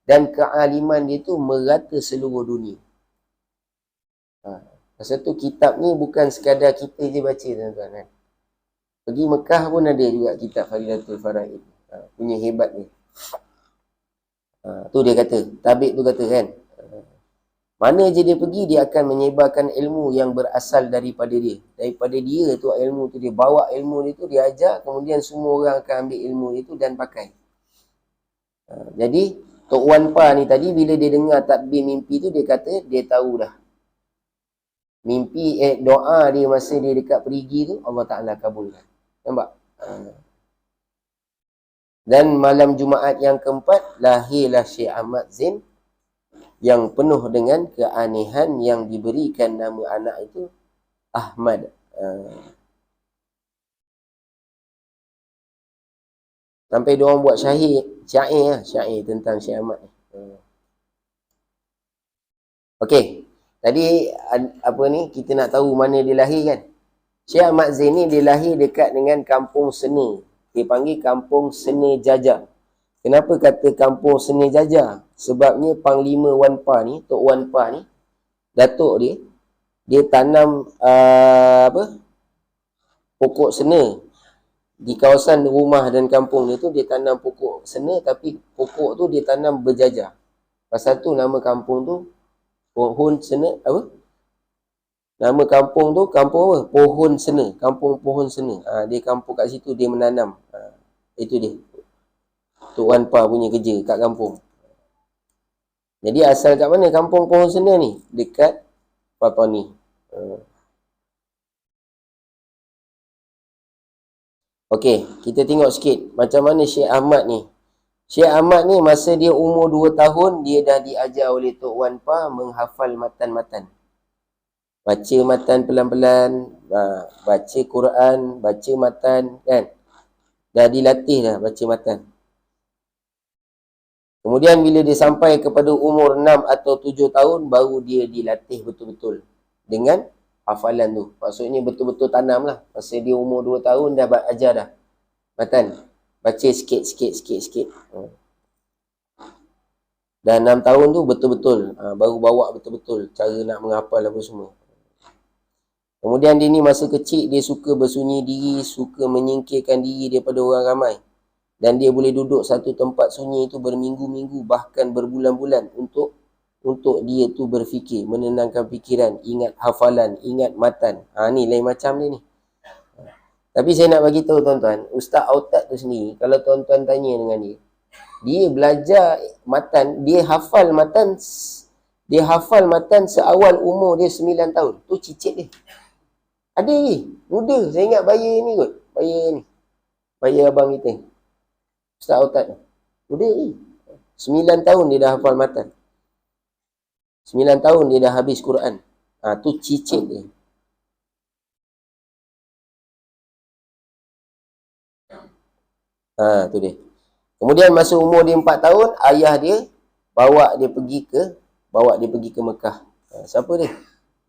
dan kealiman dia tu merata seluruh dunia. Masa tu kitab ni bukan sekadar kita je baca, tuan-tuan, kan? Pergi Mekah pun ada juga kitab Fadilatul Faraid. Punya hebat ni. Tu dia kata, tabib tu kata, kan? Mana je dia pergi, dia akan menyebarkan ilmu yang berasal daripada dia. Daripada dia tu, ilmu tu dia bawa ilmu dia tu, dia ajar, kemudian semua orang akan ambil ilmu itu dan pakai. Jadi, Tok Wan Pa ni tadi, bila dia dengar takbir mimpi tu, dia kata, dia tahu dah. Mimpi, doa dia masa dia dekat perigi tu, Allah Ta'ala kabulkan. Nampak? Dan malam Jumaat yang keempat, lahirlah Syekh Ahmad Zain yang penuh dengan keanehan yang diberikan nama anak itu Ahmad. Sampai diorang buat syair tentang Syekh Ahmad. Okey. Tadi apa ni, kita nak tahu mana dia lahir, kan? Syekh Ahmad Zain ni dia lahir dekat dengan kampung Sene. Dia panggil kampung Sene Jaja. Kenapa kata kampung Sene Jaja? Sebabnya Panglima Wan Pa ni, Tok Wan Pa ni, datuk dia tanam pokok sene. Di kawasan rumah dan kampung dia tu, dia tanam pokok sene, tapi pokok tu dia tanam berjajar. Pasal tu nama kampung tu Pohon Sene, apa? Nama kampung tu, kampung apa? Pohon Sene. Kampung Pohon Sene. Dia kampung kat situ, dia menanam. Itu dia. Tok Wan Pa punya kerja kat kampung. Jadi asal kat mana kampung Pohon Sene ni? Dekat Patani. Okey, kita tengok sikit macam mana Syekh Ahmad ni. Syekh Ahmad ni masa dia umur 2 tahun, dia dah diajar oleh Tok Wan Pa menghafal matan-matan. Baca matan pelan-pelan, baca Quran, baca matan, kan? Dah dilatih dah baca matan. Kemudian bila dia sampai kepada umur 6 atau 7 tahun, baru dia dilatih betul-betul dengan hafalan tu. Maksudnya betul-betul tanam lah. Masa dia umur 2 tahun dah ajar dah matan. Baca sikit. Dan 6 tahun tu betul-betul. Baru bawa betul-betul cara nak menghafal apa semua. Kemudian dia ni masa kecil, dia suka bersunyi diri, suka menyingkirkan diri daripada orang ramai. Dan dia boleh duduk satu tempat sunyi itu berminggu-minggu, bahkan berbulan-bulan untuk dia tu berfikir, menenangkan fikiran, ingat hafalan, ingat matan. Ni lain macam dia ni. Tapi saya nak bagi tahu tuan-tuan, Ustaz Autat tu sendiri, kalau tuan-tuan tanya dengan dia belajar matan, dia hafal matan seawal umur dia 9 tahun. Tu cicit dia. Ada ni, muda. Saya ingat bayar ni kot. Bayar abang kita. Ustaz Autat. Muda ni. 9 tahun dia dah hafal matan. 9 tahun dia dah habis Quran. Tu cicit dia. Tu dia. Kemudian masa umur dia 4 tahun, ayah dia bawa dia pergi ke Mekah. Siapa dia?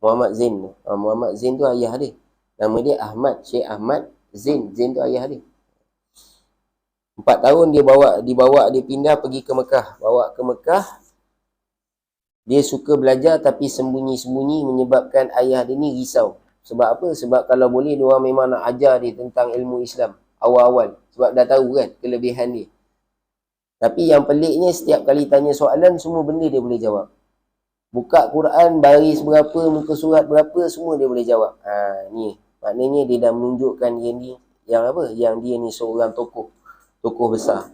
Muhammad Zain. Muhammad Zain tu ayah dia. Nama dia Ahmad, Syekh Ahmad Zain. Zain tu ayah dia. 4 tahun dia dibawa dia pindah pergi ke Mekah. Bawa ke Mekah. Dia suka belajar tapi sembunyi-sembunyi, menyebabkan ayah dia ni risau. Sebab apa? Sebab kalau boleh, dia orang memang nak ajar dia tentang ilmu Islam awal-awal. Sebab dah tahu kan kelebihan dia. Tapi yang peliknya, setiap kali tanya soalan, semua benda dia boleh jawab. Buka Quran, baris berapa, muka surat berapa, semua dia boleh jawab. Ni. Maknanya dia dah menunjukkan yang dia ni seorang tokoh besar.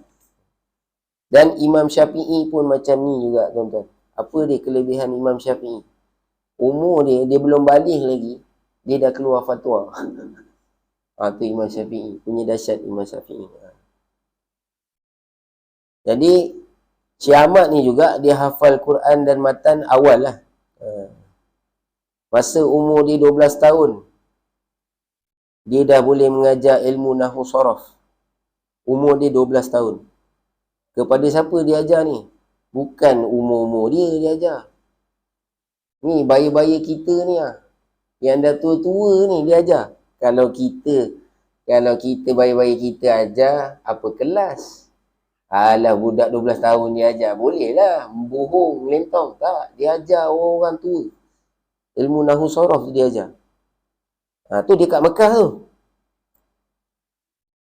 Dan Imam Syafi'i pun macam ni juga, tuan-tuan. Apa dia kelebihan Imam Syafi'i? Umur dia belum balik lagi, dia dah keluar fatwa. Tu Imam Syafi'i. Punya dahsyat Imam Syafi'i. Jadi, Syekh Ahmad ni juga dia hafal Quran dan matan awal lah. Masa umur dia 12 tahun, dia dah boleh mengajar ilmu nahwu saraf. Umur dia 12 tahun. Kepada siapa dia ajar ni? Bukan umur-umur dia ajar. Ni bayi-bayi kita ni lah. Yang dah tua-tua ni dia ajar. Kalau kita bayi-bayi kita ajar, apa kelas? Alah, budak 12 tahun dia ajar. Boleh lah. Bohong, melentong. Tak. Dia ajar orang tua. Ilmu nahwu saraf tu dia ajar. Tu dia kat Mekah tu.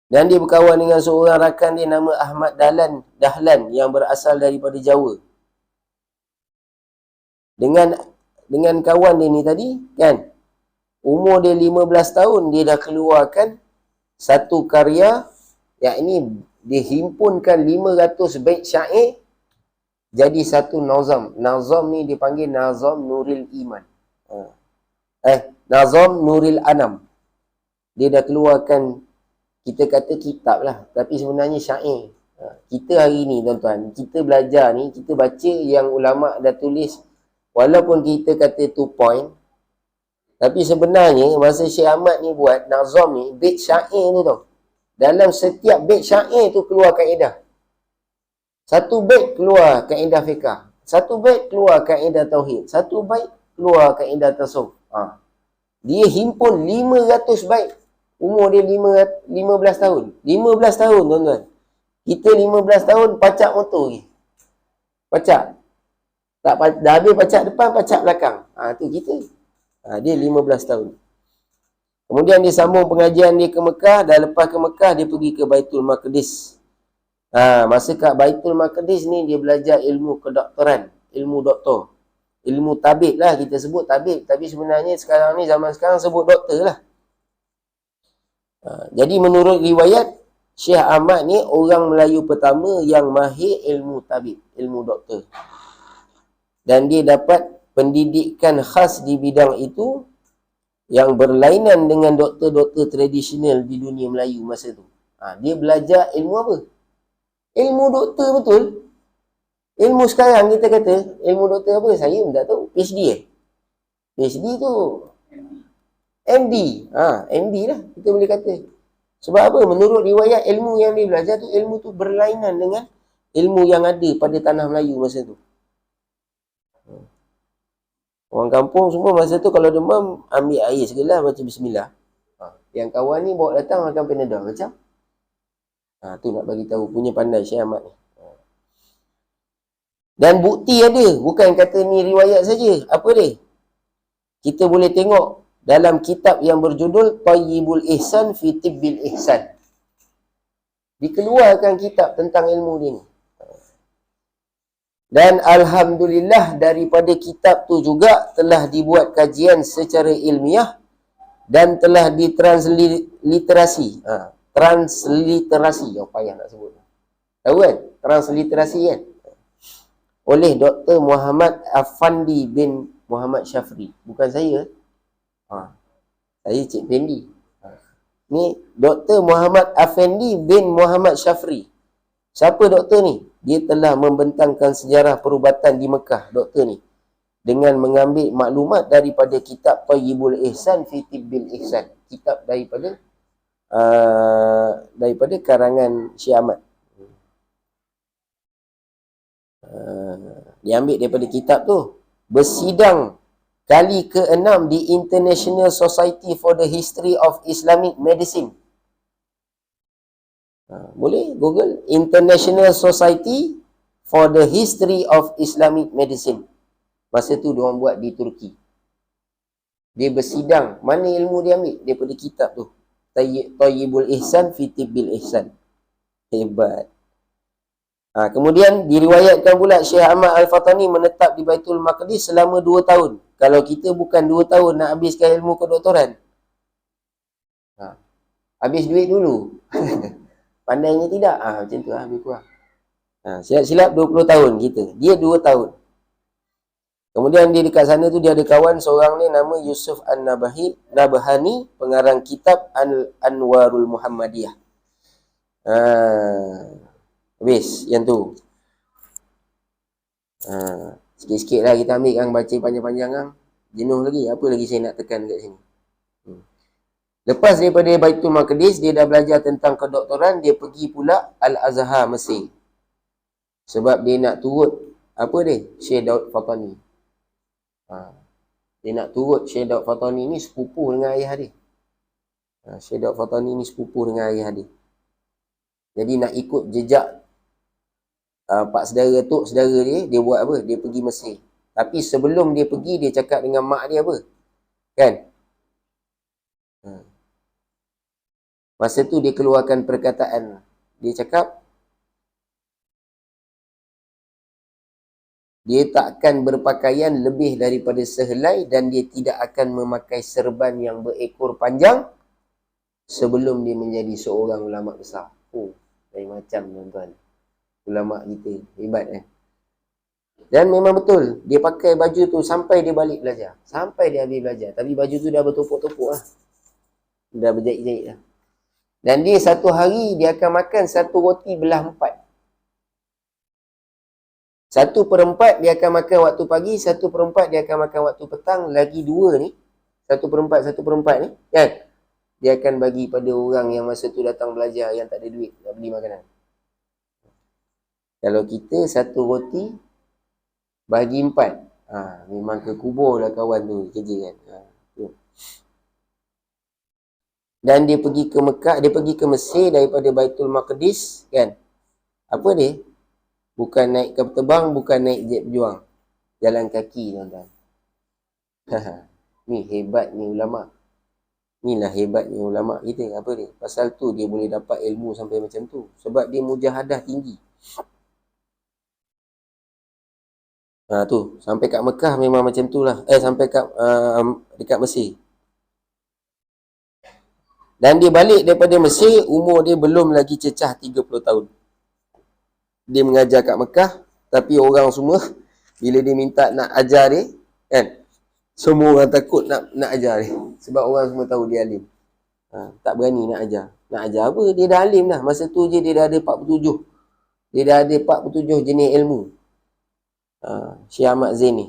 Dan dia berkawan dengan seorang rakan dia nama Ahmad Dahlan yang berasal daripada Jawa. Dengan kawan dia ni tadi, kan? Umur dia 15 tahun, dia dah keluarkan satu karya, yakni dihimpunkan 500 bait syair jadi satu nazam. Nazam ni dipanggil Nazam Nuril Iman. Nazam Nuril Anam. Dia dah keluarkan, kita kata kitab lah, tapi sebenarnya syair. Kita hari ni tuan-tuan, kita belajar ni, kita baca yang ulama' dah tulis, walaupun kita kata 2 point, tapi sebenarnya masa Syekh Ahmad ni buat nazam ni, bait syair tu tau. Dalam setiap bait syair tu keluar kaedah. Satu bait keluar kaedah fiqah. Satu bait keluar kaedah tauhid. Satu bait keluar kaedah tasawuf. Dia himpun 500 bait. Umur dia 15 tahun. 15 tahun tuan-tuan. Kita 15 tahun pacak motor lagi. Pacak. Tak, dah habis pacak depan, pacak belakang. Tu kita. Dia 15 tahun. Kemudian dia sambung pengajian dia ke Mekah. Dah lepas ke Mekah, dia pergi ke Baitul Maqdis. Masa kat Baitul Maqdis ni, dia belajar ilmu kedoktoran. Ilmu doktor. Ilmu tabib lah, kita sebut tabib. Tapi sebenarnya sekarang ni, zaman sekarang sebut doktor lah. Jadi menurut riwayat, Syekh Ahmad ni orang Melayu pertama yang mahir ilmu tabib. Ilmu doktor. Dan dia dapat pendidikan khas di bidang itu yang berlainan dengan doktor-doktor tradisional di dunia Melayu masa tu. Dia belajar ilmu apa? Ilmu doktor betul. Ilmu sekarang kita kata, ilmu doktor apa? Saya pun tak tahu. PhD PhD tu MD. MD lah kita boleh kata. Sebab apa? Menurut riwayat, ilmu yang dia belajar tu, ilmu tu berlainan dengan ilmu yang ada pada tanah Melayu masa tu. Orang kampung semua masa tu kalau demam, ambil air segala, baca bismillah. Yang kawan ni bawa datang makan Panadol macam. Tu nak bagi tahu punya pandai Syekh Ahmad ni. Dan bukti ada, bukan kata ni riwayat saja. Apa dia? Kita boleh tengok dalam kitab yang berjudul Thayyibul Ihsan fi Tibbil Ihsan. Dikeluarkan kitab tentang ilmu dia ni. Dan alhamdulillah daripada kitab tu juga telah dibuat kajian secara ilmiah dan telah ditransliterasi. Transliterasi. Payah nak sebut. Tahu kan? Transliterasi kan? Oleh Dr. Muhammad Afandi bin Muhammad Syafri. Bukan saya. Saya Cik Fendi. Ni Dr. Muhammad Afandi bin Muhammad Syafri. Siapa doktor ni? Dia telah membentangkan sejarah perubatan di Mekah, doktor ni. Dengan mengambil maklumat daripada kitab Thayyibul Ihsan fi Tibbil Ihsan. Kitab daripada karangan Syekh Ahmad. Dia ambil daripada kitab tu. Bersidang kali ke-6 di International Society for the History of Islamic Medicine. Boleh Google International Society for the History of Islamic Medicine. Masa tu diorang buat di Turki. Dia bersidang. Mana ilmu dia ambil? Daripada kitab tu. Thayyibul Ihsan fi Tibbil Ihsan. Hebat. Kemudian diriwayatkan pula Syekh Ahmad Al-Fatani menetap di Baitul Maqdis selama 2 tahun. Kalau kita bukan 2 tahun nak habiskan ilmu kedoktoran. Habis duit dulu. Pandainya tidak. Macam tu lah, lebih kurang. Silap-silap 20 tahun kita. Dia 2 tahun. Kemudian dia dekat sana tu dia ada kawan seorang ni nama Yusuf An-Nabhani, pengarang kitab Anwarul Muhammadiyah. Habis yang tu. Sikit-sikit lah kita ambil kan, baca panjang-panjang kan. Jenuh lagi, apa lagi saya nak tekan kat sini. Lepas daripada Baitul Maqdis, dia dah belajar tentang kedoktoran, dia pergi pula Al-Azhar, Mesir. Sebab dia nak turut, apa dia? Syekh Daud Fatani. Dia nak turut Syekh Daud Fatani ni sepupu dengan ayah dia. Syekh Daud Fatani ni sepupu dengan ayah dia. Jadi nak ikut jejak pak saudara tu, saudara dia buat apa? Dia pergi Mesir. Tapi sebelum dia pergi, dia cakap dengan mak dia apa? Kan? Masa tu dia keluarkan perkataan. Dia cakap, dia takkan berpakaian lebih daripada sehelai dan dia tidak akan memakai serban yang berekor panjang sebelum dia menjadi seorang ulama besar. Lain macam tuan-tuan. Ulama kita. Hebat Dan memang betul. Dia pakai baju tu sampai dia balik belajar. Sampai dia habis belajar. Tapi baju tu dah bertumpuk-tumpuk lah. Dah berjahit-jahit lah. Dan dia satu hari dia akan makan satu roti belah 4. 1/4 dia akan makan waktu pagi, 1/4 dia akan makan waktu petang, lagi 2 ni, 1/4 ni, kan? Dia akan bagi pada orang yang masa tu datang belajar yang tak ada duit nak beli makanan. Kalau kita satu roti bagi 4, memang ke kubur lah kawan tu kerja kan. Dan dia pergi ke Mekah, dia pergi ke Mesir daripada Baitul Maqdis, kan? Apa dia? Bukan naik kapal terbang, bukan naik jet berjuang. Jalan kaki, tuan-tuan. Ni hebat ni ulama. Inilah hebatnya ulama kita. Apa dia? Pasal tu dia boleh dapat ilmu sampai macam tu. Sebab dia mujahadah tinggi. Tu. Sampai kat Mekah memang macam tu lah. Sampai kat dekat Mesir. Dan dia balik daripada Mesir, umur dia belum lagi cecah 30 tahun. Dia mengajar kat Mekah, tapi orang semua, bila dia minta nak ajar dia, kan, semua orang takut nak ajar dia. Sebab orang semua tahu dia alim. Tak berani nak ajar. Nak ajar apa? Dia dah alim dah. Masa tu je dia dah ada 47. Dia dah ada 47 jenis ilmu. Syekh Ahmad Zain ni.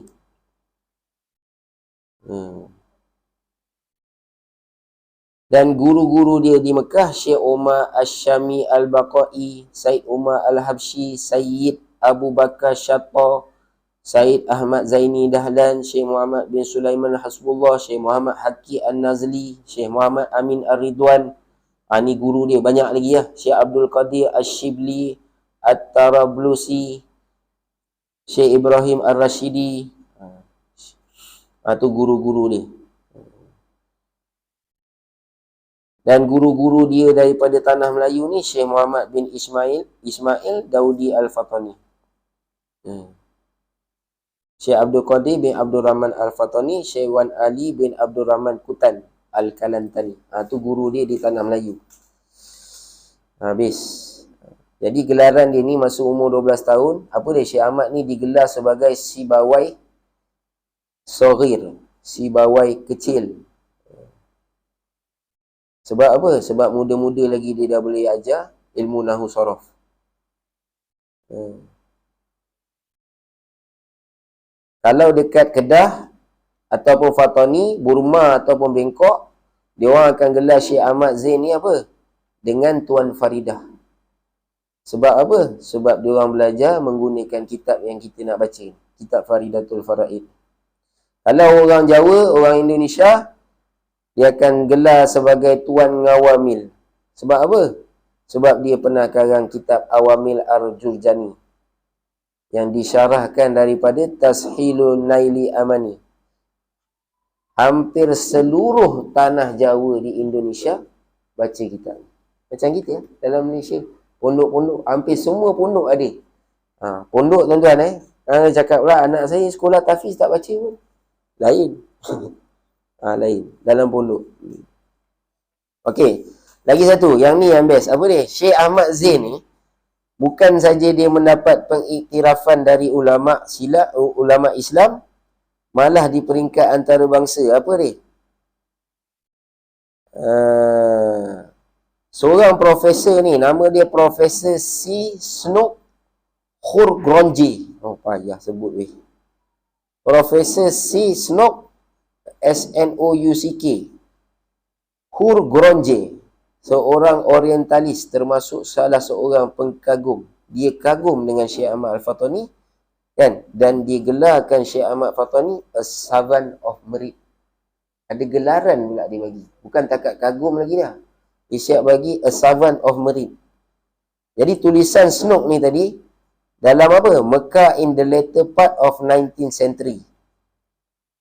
Dan guru-guru dia di Mekah, Syekh Umar Ash-Shami Al-Baqai, Said Umar Al-Habsyi, Sayyid Abu Bakar Syatta, Said Ahmad Zaini Dahlan, Syekh Muhammad bin Sulaiman Hasbullah, Syekh Muhammad Haqi An-Nazli, Syekh Muhammad Amin Ar-Ridwan. Ni guru dia, banyak lagi lah. Syekh Abdul Qadir Ash-Shibli At-Tarablusi, Syekh Ibrahim Ar-Rashidi. Tu guru-guru dia. Dan guru-guru dia daripada tanah Melayu ni, Syekh Muhammad bin Ismail Daudi Al-Fatani. Syekh Abdul Qadir bin Abdul Rahman Al-Fatani, Syekh Wan Ali bin Abdul Rahman Kutan Al-Kalantani. Tu guru dia di tanah Melayu. Habis. Jadi gelaran dia ni masa umur 12 tahun, apa dia? Syekh Ahmad ni digelar sebagai Sibawai Soghir, Sibawai kecil. Sebab apa? Sebab muda-muda lagi dia dah boleh ajar ilmu Nahwu Sharaf. Kalau dekat Kedah ataupun Fatani, Burma ataupun Bangkok, dia orang akan gelar Syekh Ahmad Zain ni apa? Dengan Tuan Faridah. Sebab apa? Sebab dia orang belajar menggunakan kitab yang kita nak baca. Kitab Faridatul Faraid. Kalau orang Jawa, orang Indonesia, dia akan gelar sebagai Tuan Ngawamil. Sebab apa? Sebab dia pernah karang kitab Awamil Ar-Jurjani yang disyarahkan daripada Tashilul Naili Amani. Hampir seluruh tanah Jawa di Indonesia baca kitab. Macam kita dalam Malaysia. Pondok-pondok, hampir semua pondok ada. Pondok tuan-tuan cakap pula anak saya sekolah tahfiz tak baca pun. Lain. Lain. Dalam pondok. Okey. Lagi satu. Yang ni yang best. Apa dia? Syekh Ahmad Zain ni, bukan saja dia mendapat pengiktirafan dari ulama Islam, malah di peringkat antarabangsa. Apa dia? Seorang profesor ni, nama dia Profesor C. Snook Khurgronji. Oh, payah sebut weh. Profesor C. Snook, S-N-O-U-C-K, Hurgronje, seorang orientalis termasuk salah seorang pengkagum. Dia kagum dengan Syekh Ahmad Al-Fatani, kan? Dan digelarkan Syekh Ahmad Fatani a servant of merit. Ada gelaran pula dia bagi. Bukan takat kagum lagi dah. Dia siap bagi a servant of merit. Jadi tulisan Snook ni tadi dalam apa? Mekah in the later part of 19th century.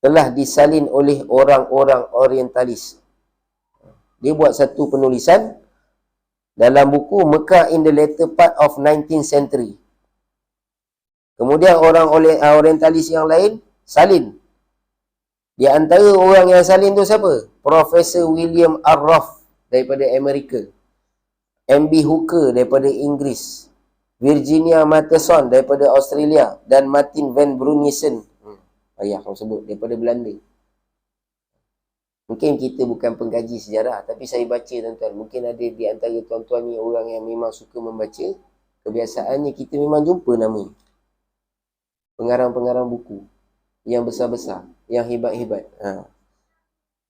Telah disalin oleh orang-orang orientalis. Dia buat satu penulisan dalam buku Mekah in the later part of 19th century. Kemudian orang orientalis yang lain salin. Di antara orang yang salin tu siapa? Profesor William R. Roth daripada Amerika. M.B. Hooker daripada Inggeris. Virginia Matheson daripada Australia. Dan Martin van Brunissen. Payah kau sebut. Daripada Belanda. Mungkin kita bukan pengkaji sejarah. Tapi saya baca tuan-tuan. Mungkin ada di antara tuan-tuan ni orang yang memang suka membaca. Kebiasaannya kita memang jumpa nama. Pengarang-pengarang buku. Yang besar-besar. Yang hebat-hebat.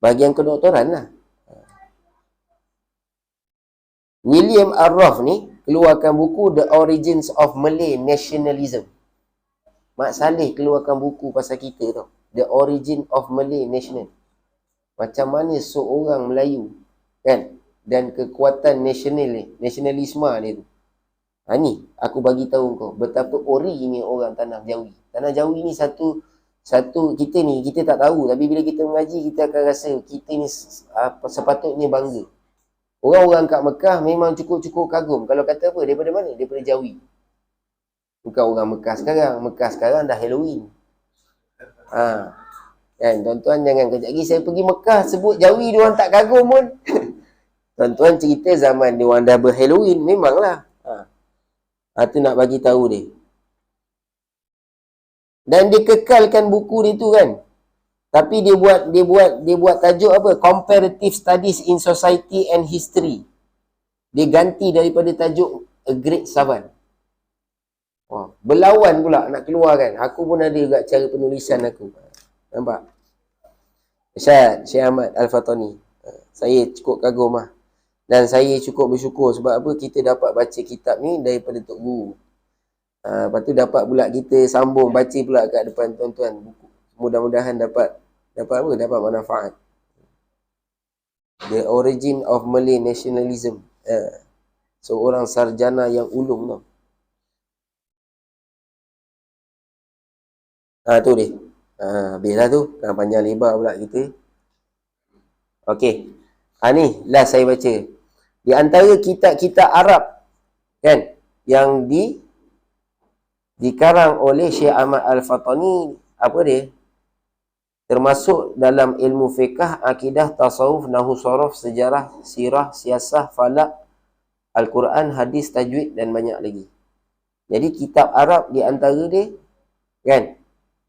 Bahagian kedoktoran lah. William R. Roth ni keluarkan buku The Origins of Malay Nationalism. Mak Saleh keluarkan buku pasal kita tau. The Origin of Malay National. Macam mana seorang Melayu, kan? Dan kekuatan nasionalisme dia tu. Ni aku bagi tahu kau betapa ori ni orang Tanah Jawi. Tanah Jawi ni satu kita ni, kita tak tahu. Tapi bila kita mengaji, kita akan rasa kita ni sepatutnya bangga. Orang-orang kat Mekah memang cukup-cukup kagum. Kalau kata apa, daripada mana? Daripada Jawi. Bukan orang Mekah sekarang. Mekah sekarang dah Halloween. Kan, tuan-tuan jangan kejap lagi saya pergi Mekah sebut Jawi, diorang tak kagum pun. Tuan-tuan cerita zaman diorang dah ber-Halloween, memanglah. Tu nak bagi tahu dia. Dan dia kekalkan buku dia tu kan. Tapi dia buat tajuk apa? Comparative Studies in Society and History. Dia ganti daripada tajuk A Great Savant. Berlawan pula nak keluarkan. Aku pun ada juga cara penulisan aku. Nampak? Syekh Ahmad Al-Fatani. Saya cukup kagum lah. Dan saya cukup bersyukur sebab apa? Kita dapat baca kitab ni daripada Tok Guru. Lepas tu dapat pula kita sambung baca pula kat depan tuan-tuan buku. Mudah-mudahan dapat apa? Dapat manfaat. The Origin of Malay Nationalism. Seorang sarjana yang ulung tau. Tu dia. Habislah tu. Panjang lebar pula kita. Okey. Ni last saya baca. Di antara kitab-kitab Arab kan yang dikarang oleh Syekh Ahmad Al-Fatani, apa dia? Termasuk dalam ilmu fiqh, akidah, tasawuf, nahwu sharaf, sejarah, sirah, siasah, falak, Al-Quran, hadis, tajwid dan banyak lagi. Jadi kitab Arab di antara dia kan,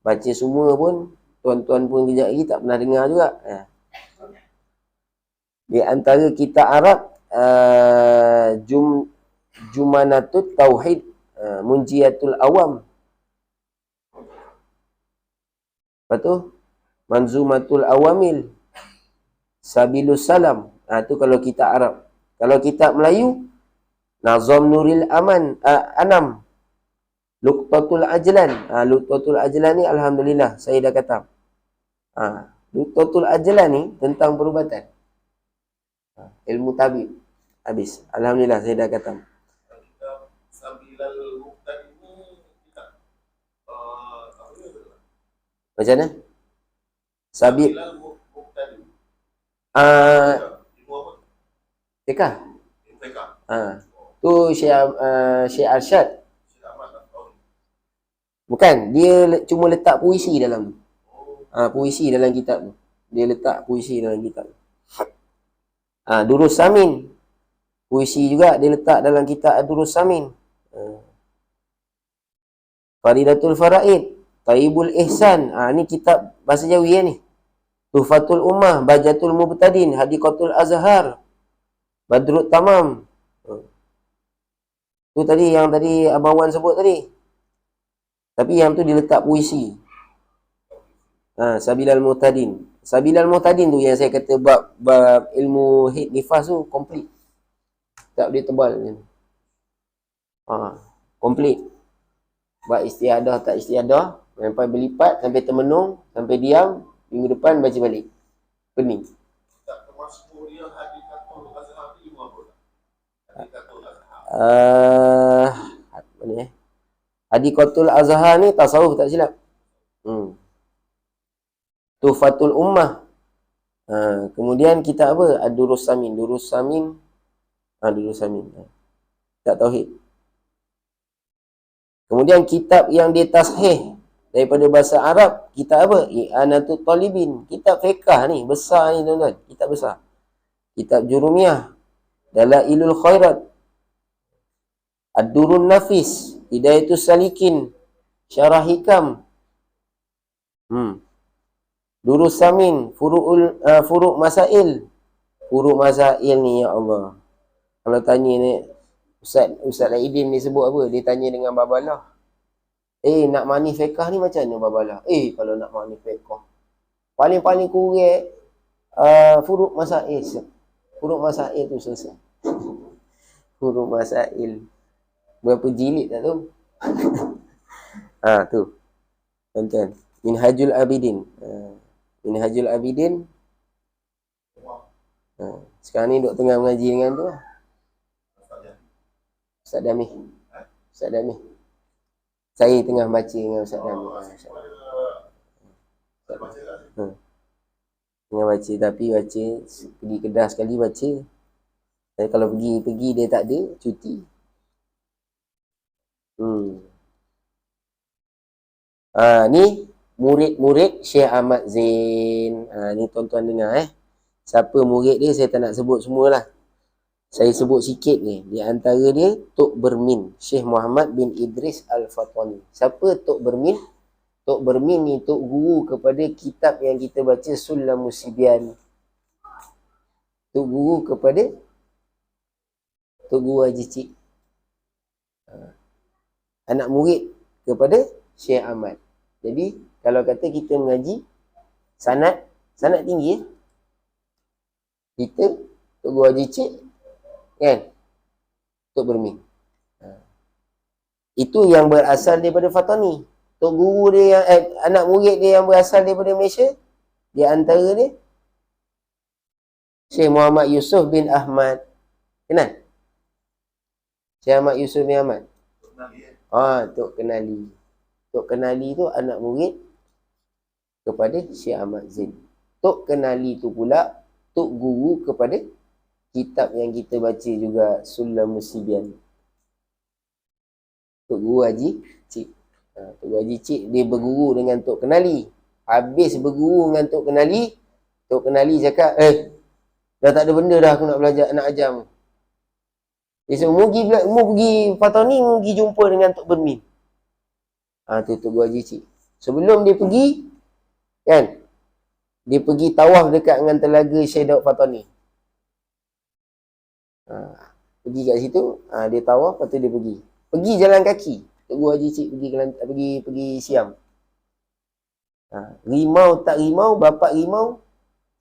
baca semua pun tuan-tuan pun kejap lagi tak pernah dengar juga. Di antara kitab Arab Jumanatut Tauhid, Munjiatul Awam. Lepas tu Manzumatul Awamil, Sabilus Salam. Tu kalau kitab Arab. Kalau kitab Melayu, Nazam Nuril Anam, Luqtatul Ajlan. Luqtatul Ajlan ni alhamdulillah saya dah kata. Luqtatul Ajlan ni tentang perubatan. Ilmu tabib. Habis. Alhamdulillah saya dah kata. Macam mana? Sabit. Tekah. Tu Syekh Arsyad. Bukan, dia cuma letak puisi dalam tu. Puisi dalam kitab tu. Dia letak puisi dalam kitab tu. Durus Samin. Puisi juga dia letak dalam kitab Durus Samin. Faridatul Faraid, Taibul Ihsan. Ni kitab bahasa Jawi ni. Tuhfatul Ummah, Bajatul Mubtadin, Hadiqatul Azhar, Badrut Tamam. Tu tadi yang tadi Abang Wan sebut tadi. Tapi yang tu dia letak puisi. Sabilal Muhtadin. Sabilal Muhtadin tu yang saya kata bab ilmu nifas tu komplit. Tak boleh tebal ni. Komplit. Bab istiadah tak istiadah, sampai berlipat, sampai termenung, sampai diam, minggu depan baca balik. Pening. Tak termasuk dia hadikatul azhar ni apa? Hadikatul azhar. Apa ni Hadikatul azhar ni tasawuf tak silap. Tufatul ummah. Kemudian kita apa? Ad-Durus Samin. Durus Samin. Durus Samin. Tak tauhid. Kemudian kitab yang ditashih daripada bahasa Arab, kitab apa? I'anatul Talibin. Kitab fiqh ni, besar ni tuan-tuan. Kitab besar. Kitab Jurumiyah. Dalailul Khairat. Ad-Durun Nafis. Hidayatus Salikin. Syarah Hikam. Durus Samin. Furuk Masail. Furuk Masail ni, ya Allah. Kalau tanya ni, Ustaz Aidin ni sebut apa? Dia tanya dengan Babalah. Nak mani fiqh ni macam mana Babalah? Kalau nak mani fiqh, paling kurang furuk masail. Furuk masail tu selesai. Furuk masail. Berapa jilid tak tahu? Tu. Tonton. Minhajul Abidin. Minhajul Abidin. Sekarang ni duk tengah mengaji dengan tu lah. Ustaz Dami. Ustaz Dami. Saya tengah baca dengan Ustaz Dami. Tengah baca, tapi baca pergi Kedah sekali baca. Saya kalau pergi dia tak ada, cuti. Ni murid-murid Syekh Ahmad Zain. Ni tuan-tuan dengar Siapa murid dia saya tak nak sebut semualah. Saya sebut sikit ni. Di antara dia, Tok Bermin. Syekh Muhammad bin Idris Al-Fatani. Siapa Tok Bermin? Tok Bermin ni Tok Guru kepada kitab yang kita baca Sulamus Sibyan. Tok Guru kepada Tok Guru Haji Cik. Anak murid kepada Syekh Ahmad. Jadi, kalau kata kita mengaji, sanad tinggi Kita, Tok Guru Haji Cik, kan? Tok Bermin. Itu yang berasal daripada Fatani. Tok guru dia yang anak murid dia yang berasal daripada Malaysia, di antara dia Syekh Muhammad Yusuf bin Ahmad. Kenal? Syekh Ahmad Yusuf bin Ahmad. Tok Kenali. Tok Kenali tu anak murid kepada Syekh Ahmad Zain. Tok Kenali tu pula tok guru kepada kitab yang kita baca juga Sulamus Sibyan. Tok Guru Haji Cik. Tok Guru Haji Cik dia berguru dengan Tok Kenali. Habis berguru dengan Tok Kenali, Tok Kenali cakap, dah tak ada benda dah aku nak belajar, nak ajar. Dia suruh mu pergi Fatani, mu pergi jumpa dengan Tok Bermin. Tu Tok Guru Haji Cik. Sebelum dia pergi, kan, dia pergi tawaf dekat dengan telaga Syekh Daud Fatani. Pergi kat situ, dia tawaf, lepas tu dia pergi jalan kaki. Tok Guru Haji Cik pergi Siam. Rimau tak rimau, bapak rimau,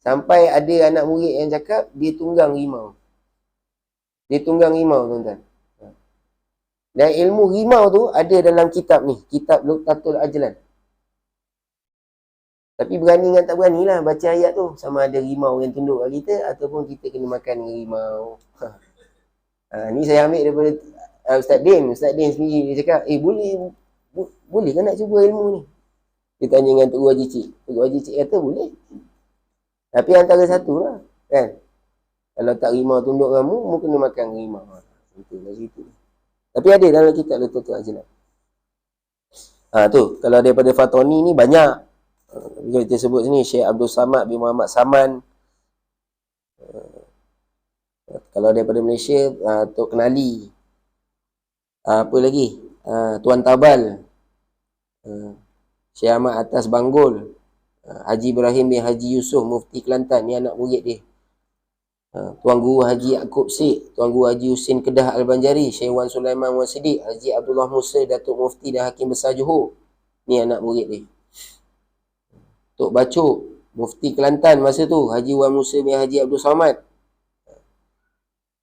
sampai ada anak murid yang cakap dia tunggang rimau. Dia tunggang rimau, tuan-tuan. Dan ilmu rimau tu ada dalam kitab ni, kitab Luqtatul Ajlan. Tapi berani dengan tak berani lah baca ayat tu. Sama ada rimau yang tunduk kat kita, ataupun kita kena makan dengan rimau. Ni saya ambil daripada Ustaz Din. Ustaz Din sendiri dia cakap, boleh kan nak cuba ilmu ni? Dia tanya dengan Tok Guru Haji Cik. Tok Guru Haji Cik kata boleh. Tapi antara satu lah, kan? Kalau tak rimau tunduk kamu, mu kena makan rimau. Itu lah situ. Tapi ada dalam kitab Luqtatul Ajlan. Tu, kalau daripada Fatani ni banyak. Kita sebut sini Syekh Abdul Samad bin Muhammad Saman. Kalau daripada Malaysia, Tok Kenali. Apa lagi? Tuan Tabal. Syekh Ahmad Atas Banggul. Haji Ibrahim bin Haji Yusof, Mufti Kelantan. Ni anak murid dia. Tuan Guru Haji Yaakob Sik. Tuan Guru Haji Husin Kedah Al-Banjari. Syekh Wan Sulaiman Wan Siddiq. Haji Abdullah Musa, Datuk Mufti dan Hakim Besar Johor. Ni anak murid dia. Tok Bacuk, Mufti Kelantan masa tu, Haji Wan Musa bin Haji Abdul Samad.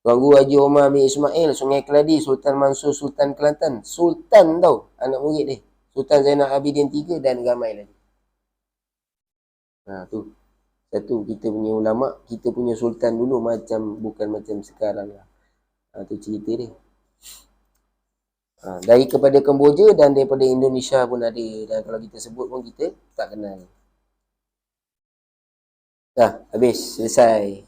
Tuan Guru Haji Omar bin Ismail, Sungai Keladi, Sultan Mansur Sultan Kelantan. Sultan tau, anak murid dia. Sultan Zainal Abidin 3 dan ramai lagi. Tu. Satu, kita punya ulama', kita punya sultan dulu bukan macam sekarang lah. Tu cerita dia. Dari kepada Kemboja dan daripada Indonesia pun ada. Dan kalau kita sebut pun kita tak kenal. Dah, habis. Selesai.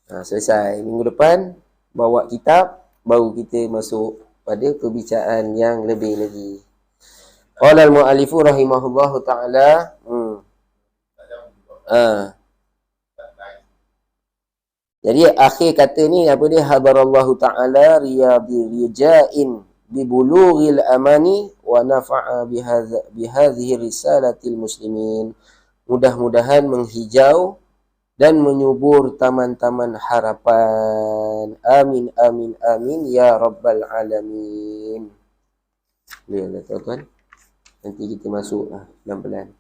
Selesai. Minggu depan, bawa kitab, baru kita masuk pada perbicaraan yang lebih lagi. Qala al-mu'allifu rahimahullahu ta'ala. Jadi akhir kata ni apa dia? Hadarallahu ta'ala riyadin bibulughil amani wa nafa'a bihadhihi risalatil muslimin. Mudah-mudahan menghijau dan menyubur taman-taman harapan. Amin, amin, amin. Ya Rabbal Alamin. Lihatlah tuan-tuan. Nanti kita masuk pelan-pelan.